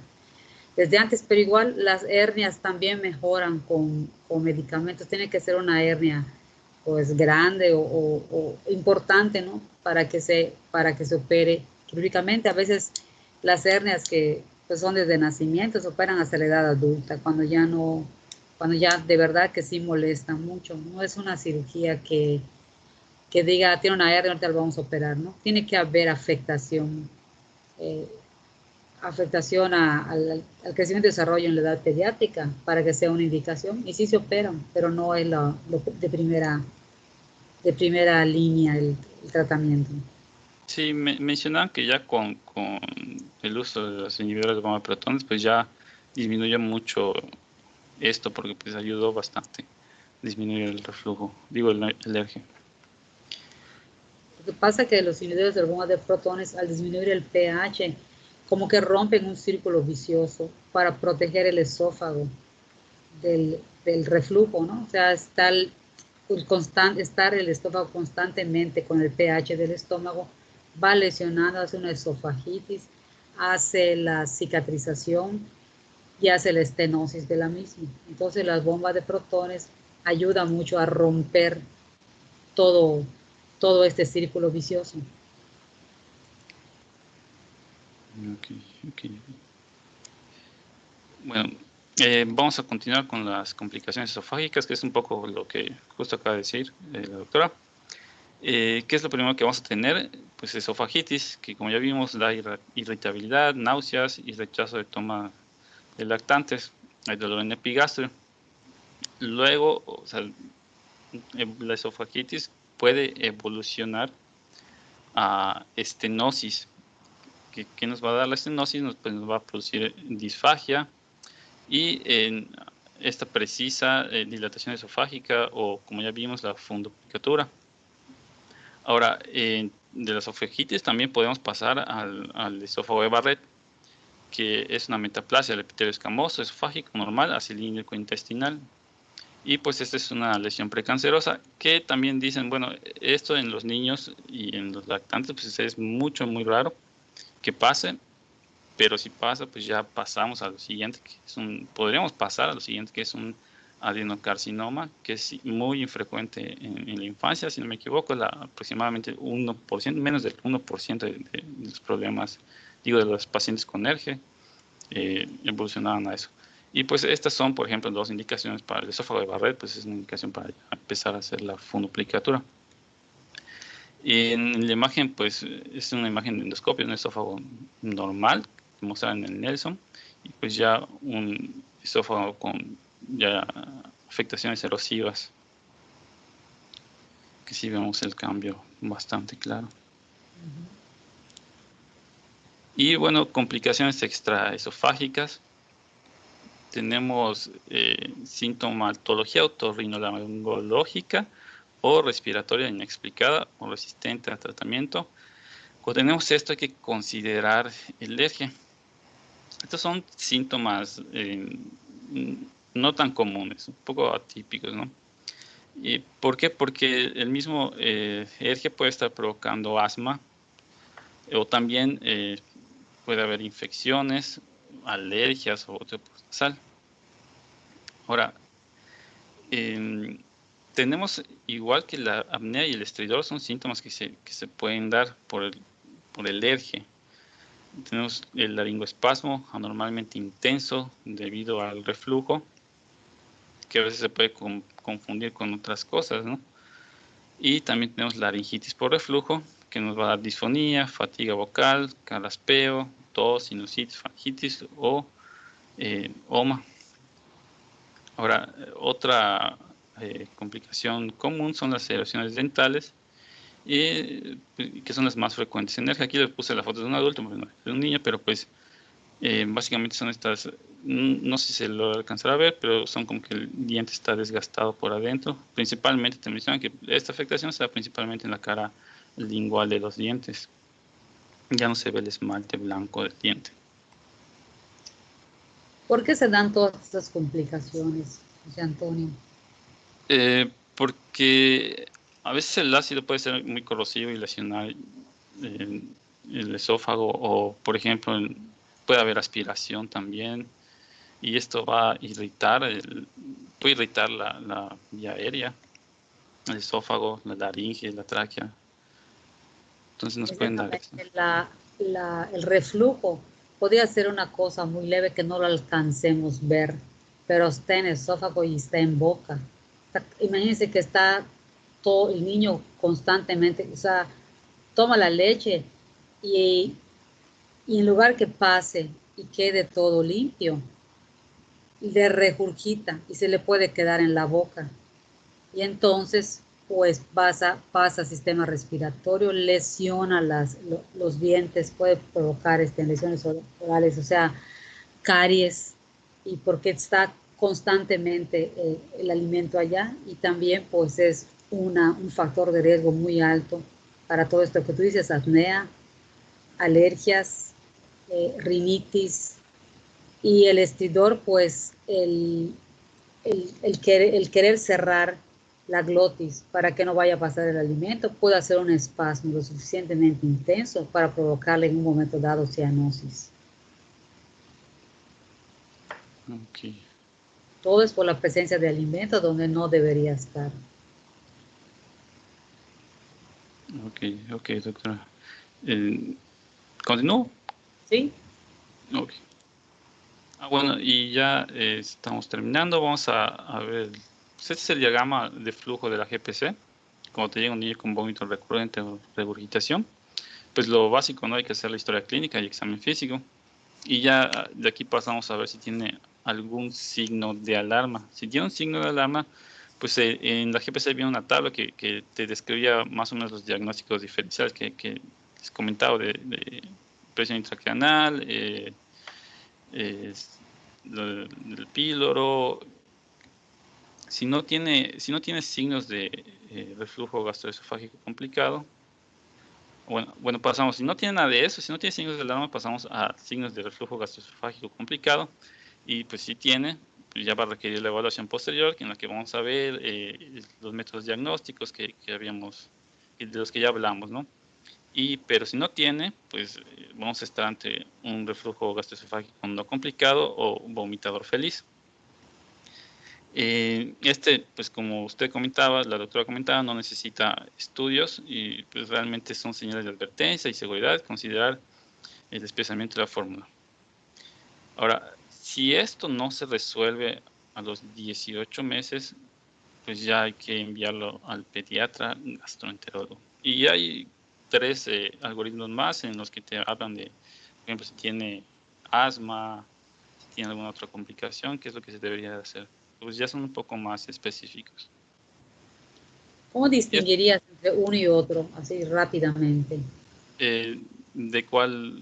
desde antes, pero igual las hernias también mejoran con medicamentos. Tiene que ser una hernia pues grande o importante, ¿no? Para que se opere quirúrgicamente. A veces las hernias que pues son desde nacimiento se operan hasta la edad adulta, cuando ya de verdad que sí molesta mucho. No es una cirugía que diga, tiene una hernia, ahorita la vamos a operar, ¿no? Tiene que haber afectación al crecimiento y desarrollo en la edad pediátrica para que sea una indicación, y sí se operan, pero no es de primera línea el tratamiento. Sí, mencionaban que ya con el uso de los inhibidores de gamma protones, pues ya disminuyó mucho esto, porque pues ayudó bastante a disminuir el reflujo, digo, el alergia. Lo que pasa es que los inhibidores de bomba de protones, al disminuir el pH, como que rompen un círculo vicioso para proteger el esófago del reflujo, ¿no? O sea, estar el estómago constantemente con el pH del estómago va lesionando, hace una esofagitis, hace la cicatrización y hace la estenosis de la misma. Entonces las bombas de protones ayudan mucho a romper todo este círculo vicioso. Okay. Bueno, vamos a continuar con las complicaciones esofágicas, que es un poco lo que justo acaba de decir la doctora. ¿Qué es lo primero que vamos a tener? Pues esofagitis, que como ya vimos da irritabilidad, náuseas y rechazo de toma de lactantes, hay dolor en epigastrio. Luego, o sea, la esofagitis puede evolucionar a estenosis. ¿Qué nos va a dar la estenosis? Nos va a producir disfagia y esta precisa dilatación esofágica, o como ya vimos, la fundoplicatura. Ahora, de la esofagitis también podemos pasar al esófago de Barrett, que es una metaplasia del epitelio escamoso esofágico normal, acilíndrico intestinal. Y pues esta es una lesión precancerosa, que también dicen, bueno, esto en los niños y en los lactantes pues es muy raro que pase, pero si pasa, pues ya pasamos a lo siguiente, podríamos pasar a lo siguiente, que es un adenocarcinoma, que es muy infrecuente en la infancia, si no me equivoco, aproximadamente 1%, menos del 1% de los problemas, digo, de los pacientes con ERGE, evolucionaban a eso. Y pues estas son, por ejemplo, dos indicaciones para el esófago de Barrett, pues es una indicación para empezar a hacer la fundoplicatura. Y en la imagen, pues es una imagen de endoscopio, un esófago normal, que mostraron en el Nelson, y pues ya un esófago con ya afectaciones erosivas, que sí vemos el cambio bastante claro. Y bueno, complicaciones extraesofágicas. tenemos sintomatología otorrinolaringológica o respiratoria inexplicada o resistente al tratamiento. Cuando tenemos esto hay que considerar alergia. Estos son síntomas no tan comunes, un poco atípicos, ¿no? ¿Y por qué? Porque el mismo alergia puede estar provocando asma o también puede haber infecciones, alergias o otro nasal. Ahora, tenemos, igual que la apnea y el estridor, son síntomas que se pueden dar por el alergia. Tenemos el laringoespasmo anormalmente intenso debido al reflujo, que a veces se puede confundir con otras cosas, ¿no? Y también tenemos laringitis por reflujo, que nos va a dar disfonía, fatiga vocal, carraspeo, tos, sinusitis, faringitis o OMA. Ahora, otra complicación común son las erosiones dentales, que son las más frecuentes. En aquí le puse la foto de un adulto, de un niño, pero pues básicamente son estas, no sé si se lo alcanzará a ver, pero son como que el diente está desgastado por adentro. Principalmente, te mencionan que esta afectación se da principalmente en la cara lingual de los dientes. Ya no se ve el esmalte blanco del diente. ¿Por qué se dan todas estas complicaciones, José Antonio? Porque a veces el ácido puede ser muy corrosivo y lesionar el esófago, o por ejemplo puede haber aspiración también, y esto va a irritar, puede irritar la vía aérea, el esófago, la laringe, la tráquea. Entonces nos pueden dar esto. El reflujo podría ser una cosa muy leve que no lo alcancemos ver, pero está en el esófago y está en boca. Imagínense que está todo el niño constantemente, o sea, toma la leche y en lugar que pase y quede todo limpio, le regurgita y se le puede quedar en la boca. Y entonces, pues pasa sistema respiratorio, lesiona los dientes, puede provocar lesiones orales, o sea, caries, y porque está constantemente el alimento allá, y también pues es un factor de riesgo muy alto para todo esto que tú dices, apnea, alergias, rinitis, y el estridor, pues el querer cerrar la glotis para que no vaya a pasar el alimento puede hacer un espasmo lo suficientemente intenso para provocarle en un momento dado cianosis. Okay. Todo es por la presencia de alimento donde no debería estar. Ok, doctora. ¿Continúo? ¿Sí? Ok. Bueno, y ya estamos terminando. Vamos a ver. Este es el diagrama de flujo de la GPC. Cuando te llega un niño con vómito recurrente o regurgitación, pues lo básico, ¿no? Hay que hacer la historia clínica y examen físico. Y ya de aquí pasamos a ver si tiene algún signo de alarma. Si tiene un signo de alarma, pues en la GPC viene una tabla que te describía más o menos los diagnósticos diferenciales que les comentaba de presión intracraneal, del píloro. Si no tiene signos de reflujo gastroesofágico complicado, bueno, pasamos, si no tiene nada de eso, si no tiene signos de alarma, pasamos a signos de reflujo gastroesofágico complicado, y pues si tiene, pues ya va a requerir la evaluación posterior, en la que vamos a ver los métodos diagnósticos que habíamos, de los que ya hablamos, ¿no? Pero si no tiene, pues vamos a estar ante un reflujo gastroesofágico no complicado o un vomitador feliz. Pues como usted comentaba, la doctora comentaba, no necesita estudios y pues realmente son señales de advertencia y seguridad considerar el espesamiento de la fórmula. Ahora, si esto no se resuelve a los 18 meses, pues ya hay que enviarlo al pediatra gastroenterólogo. Y hay 3 algoritmos más en los que te hablan de, por ejemplo, si tiene asma, si tiene alguna otra complicación, qué es lo que se debería hacer. Pues ya son un poco más específicos. ¿Cómo distinguirías entre uno y otro, así rápidamente? ¿De cuál?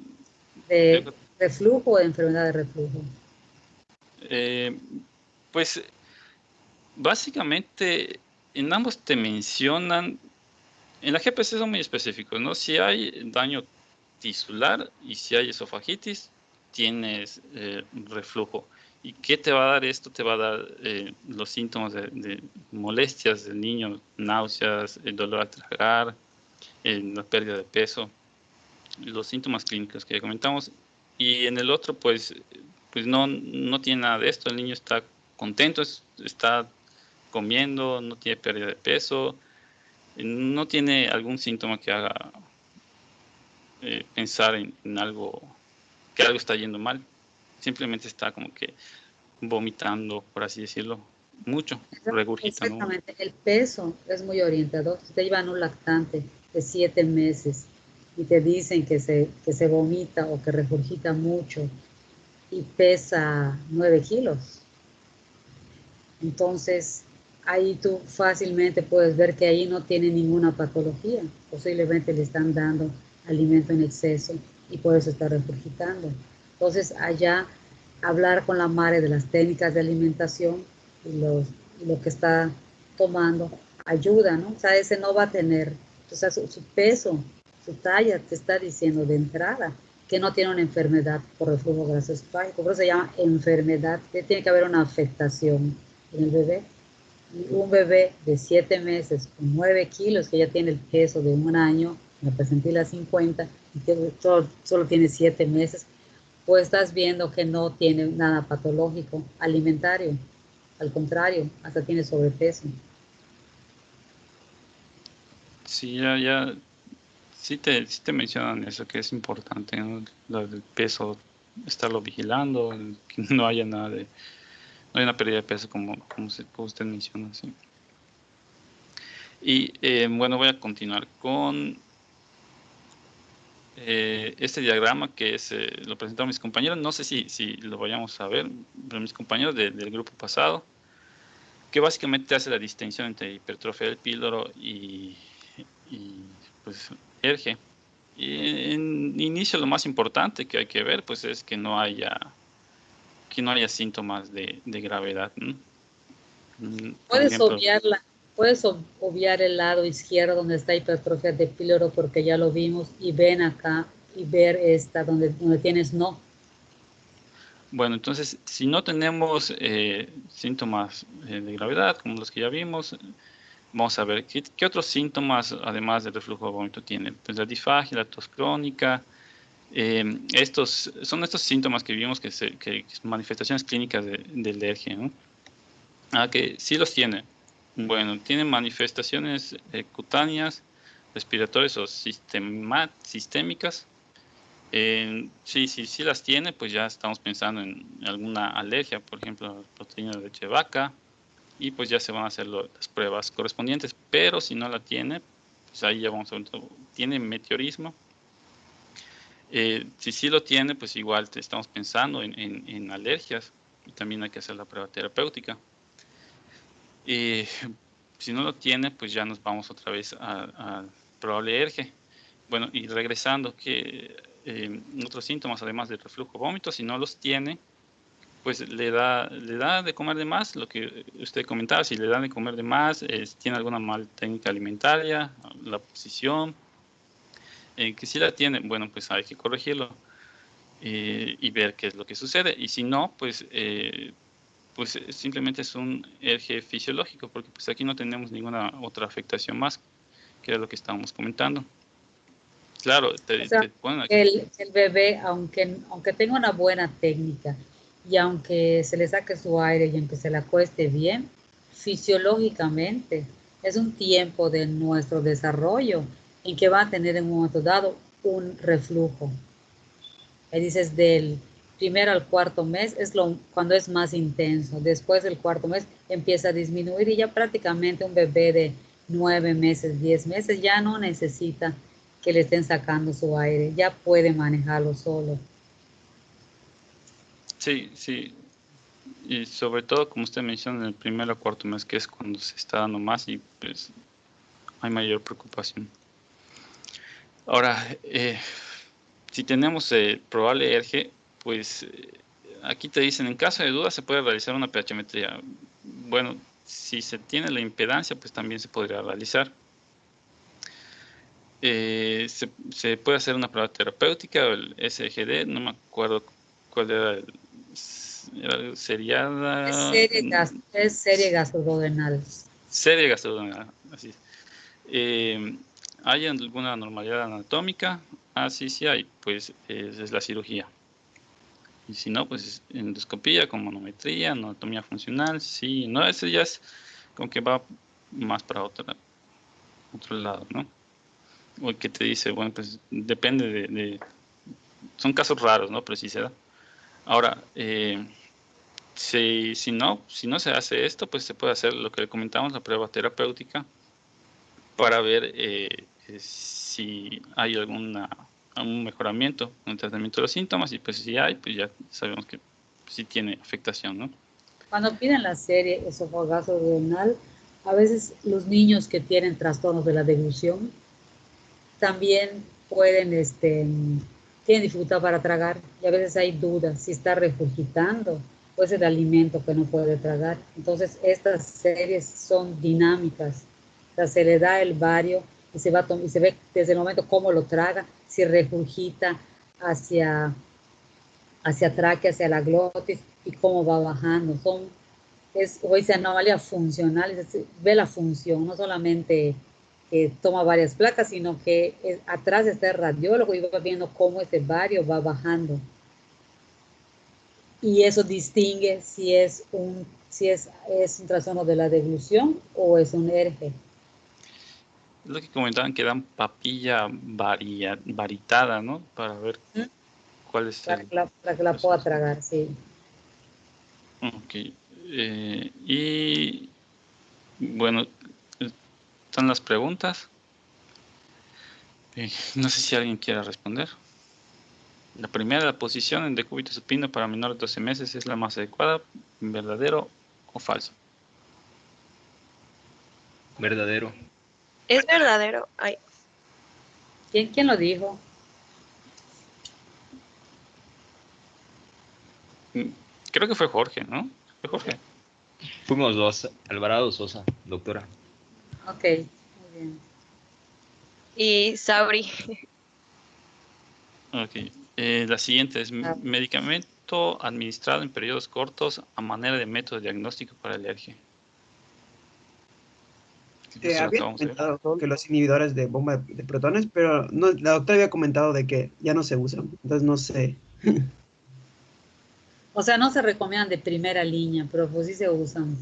¿De reflujo o de enfermedad de reflujo? Pues básicamente en ambos te mencionan, en la GPC son muy específicos, ¿no? Si hay daño tisular y si hay esofagitis, tienes reflujo. ¿Y qué te va a dar esto? Te va a dar los síntomas de molestias del niño, náuseas, el dolor al tragar, la pérdida de peso, los síntomas clínicos que ya comentamos. Y en el otro, pues no tiene nada de esto. El niño está contento, está comiendo, no tiene pérdida de peso, no tiene algún síntoma que haga pensar en algo, que algo está yendo mal. Simplemente está como que vomitando, por así decirlo, mucho, regurgitando. Exactamente, el peso es muy orientador. Si te llevan un lactante de 7 meses y te dicen que se vomita o que regurgita mucho y pesa 9 kilos, entonces ahí tú fácilmente puedes ver que ahí no tiene ninguna patología. Posiblemente le están dando alimento en exceso y por eso está regurgitando. Entonces allá hablar con la madre de las técnicas de alimentación y lo que está tomando ayuda, ¿no? O sea, ese no va a tener, o sea, su peso, su talla te está diciendo de entrada que no tiene una enfermedad por reflujo gaseoso esofágico, por eso se llama enfermedad, que tiene que haber una afectación en el bebé. Y un bebé de 7 meses con 9 kilos, que ya tiene el peso de un año, en la percentila 50, y que solo tiene 7 meses, pues estás viendo que no tiene nada patológico alimentario. Al contrario, hasta tiene sobrepeso. Sí, sí te mencionan eso, que es importante, ¿no? Lo del peso, estarlo vigilando, que no haya nada de, no hay una pérdida de peso como usted menciona, sí. Y bueno, voy a continuar con este diagrama que lo presentaron mis compañeros. No sé si lo vayamos a ver, pero mis compañeros del grupo pasado, que básicamente hace la distinción entre hipertrofia del píloro y pues ERGE. Y en inicio lo más importante que hay que ver pues es que no haya síntomas de gravedad, ¿no? Por Puedes ejemplo, obviarla, puedes obviar el lado izquierdo donde está hipertrofia de píloro porque ya lo vimos, y ven acá y ver esta donde tienes no. bueno, entonces si no tenemos síntomas de gravedad como los que ya vimos, vamos a ver qué otros síntomas además del reflujo de vómito tiene. Pues la disfagia, la tos crónica, estos síntomas que vimos que manifestaciones clínicas del ERGE, ¿no? Que sí los tiene. Bueno, tiene manifestaciones cutáneas, respiratorias o sistémicas. Sí las tiene, pues ya estamos pensando en alguna alergia, por ejemplo, proteína de leche de vaca, y pues ya se van a hacer las pruebas correspondientes. Pero si no la tiene, pues ahí ya vamos a ver, tiene meteorismo. Si sí lo tiene, pues igual estamos pensando en alergias, y también hay que hacer la prueba terapéutica. Si no lo tiene, pues ya nos vamos otra vez al probable ERGE. Bueno, y regresando, que otros síntomas, además del reflujo vómito, si no los tiene, pues le da de comer de más, lo que usted comentaba, si le da de comer de más, tiene alguna mal técnica alimentaria, la posición, que si la tiene, bueno, pues hay que corregirlo y ver qué es lo que sucede. Y si no, pues simplemente es un eje fisiológico, porque pues aquí no tenemos ninguna otra afectación más, que era lo que estábamos comentando. Claro, O sea, te ponen aquí. el bebé, aunque tenga una buena técnica y aunque se le saque su aire y aunque se le acueste bien, fisiológicamente es un tiempo de nuestro desarrollo en que va a tener en un momento dado un reflujo. Ahí dices del primero al cuarto mes cuando es más intenso. Después del cuarto mes empieza a disminuir y ya prácticamente un bebé de 9 meses, 10 meses ya no necesita que le estén sacando su aire, ya puede manejarlo solo. Sí, y sobre todo, como usted menciona, en el primer o cuarto mes, que es cuando se está dando más y pues hay mayor preocupación. Ahora, si tenemos probable ERGE, pues aquí te dicen, en caso de duda se puede realizar una pHmetría. Bueno, si se tiene la impedancia, pues también se podría realizar. Se puede hacer una prueba terapéutica o el SGD, no me acuerdo cuál era seriada. Es serie gastroduodenal. Serie gastroduodenal, así es. ¿Hay alguna anormalidad anatómica? Sí hay, pues es la cirugía. Y si no, pues endoscopía con manometría, anatomía funcional, sí, no, eso ya es como que va más para otro lado, ¿no? O el que te dice, bueno, pues depende son casos raros, ¿no? Pero sí se da. Ahora, si no se hace esto, pues se puede hacer lo que le comentamos, la prueba terapéutica, para ver si hay algún mejoramiento en el tratamiento de los síntomas, y pues si hay, pues ya sabemos que sí tiene afectación, ¿no? Cuando piden la serie esofagástroduodenal, a veces los niños que tienen trastornos de la deglución también tienen dificultad para tragar, y a veces hay dudas si está regurgitando o es el alimento que no puede tragar. Entonces estas series son dinámicas, o sea, se le da el bario y se ve desde el momento cómo lo traga, si regurgita hacia tráquea, hacia la glotis, y cómo va bajando. O dice anomalía funcional, es decir, ve la función, no solamente que toma varias placas, sino que atrás está el radiólogo y va viendo cómo ese bario va bajando. Y eso distingue si es un trastorno de la deglución o es un ERGE. Lo que comentaban, que dan papilla varitada, ¿no? Para ver cuál es para que la pueda tragar, sí. Ok. Y bueno, están las preguntas. No sé si alguien quiera responder. La primera, la posición en decúbito supino para menores de 12 meses es la más adecuada, ¿verdadero o falso? Verdadero. Es verdadero. Ay, ¿Quién lo dijo? Creo que fue Jorge, ¿no? Fue Jorge. Fuimos dos. Alvarado Sosa, doctora. Ok, muy bien. y Sabri. Ok. La siguiente es medicamento administrado en periodos cortos a manera de método diagnóstico para alergia. Había comentado que los inhibidores de bomba de protones, pero no, la doctora había comentado de que ya no se usan, entonces no sé. O sea, no se recomiendan de primera línea, pero pues sí se usan.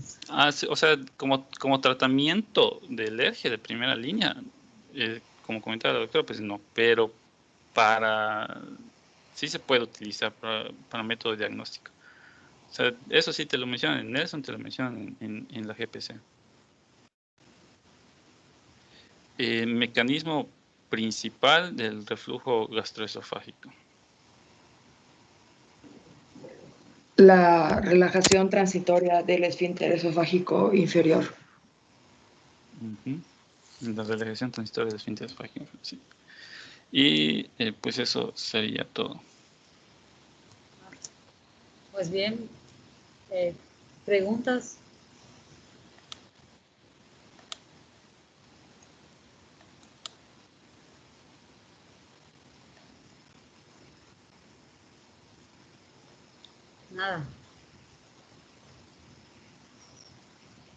Sí, o sea, como tratamiento de alergia de primera línea, como comentaba la doctora, pues no, pero sí se puede utilizar para método diagnóstico. O sea, eso sí te lo mencionan en Nelson, te lo mencionan en la GPC. Mecanismo principal del reflujo gastroesofágico. La relajación transitoria del esfínter esofágico inferior. La relajación transitoria del esfínter esofágico, sí. Y pues eso sería todo. Pues bien, ¿preguntas? Nada.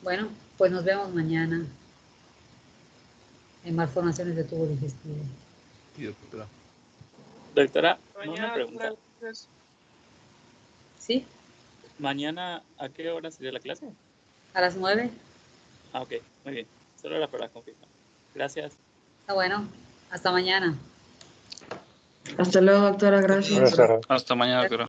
Bueno, pues nos vemos mañana en malformaciones de tubo digestivo. Doctora, Mañana, una pregunta. ¿Sí? ¿Mañana a qué hora sería la clase? ¿A las 9? Ok, muy bien. Solo era para confirmar. Gracias. Está bueno. Hasta mañana. Hasta luego, doctora, gracias. Hasta mañana, doctora.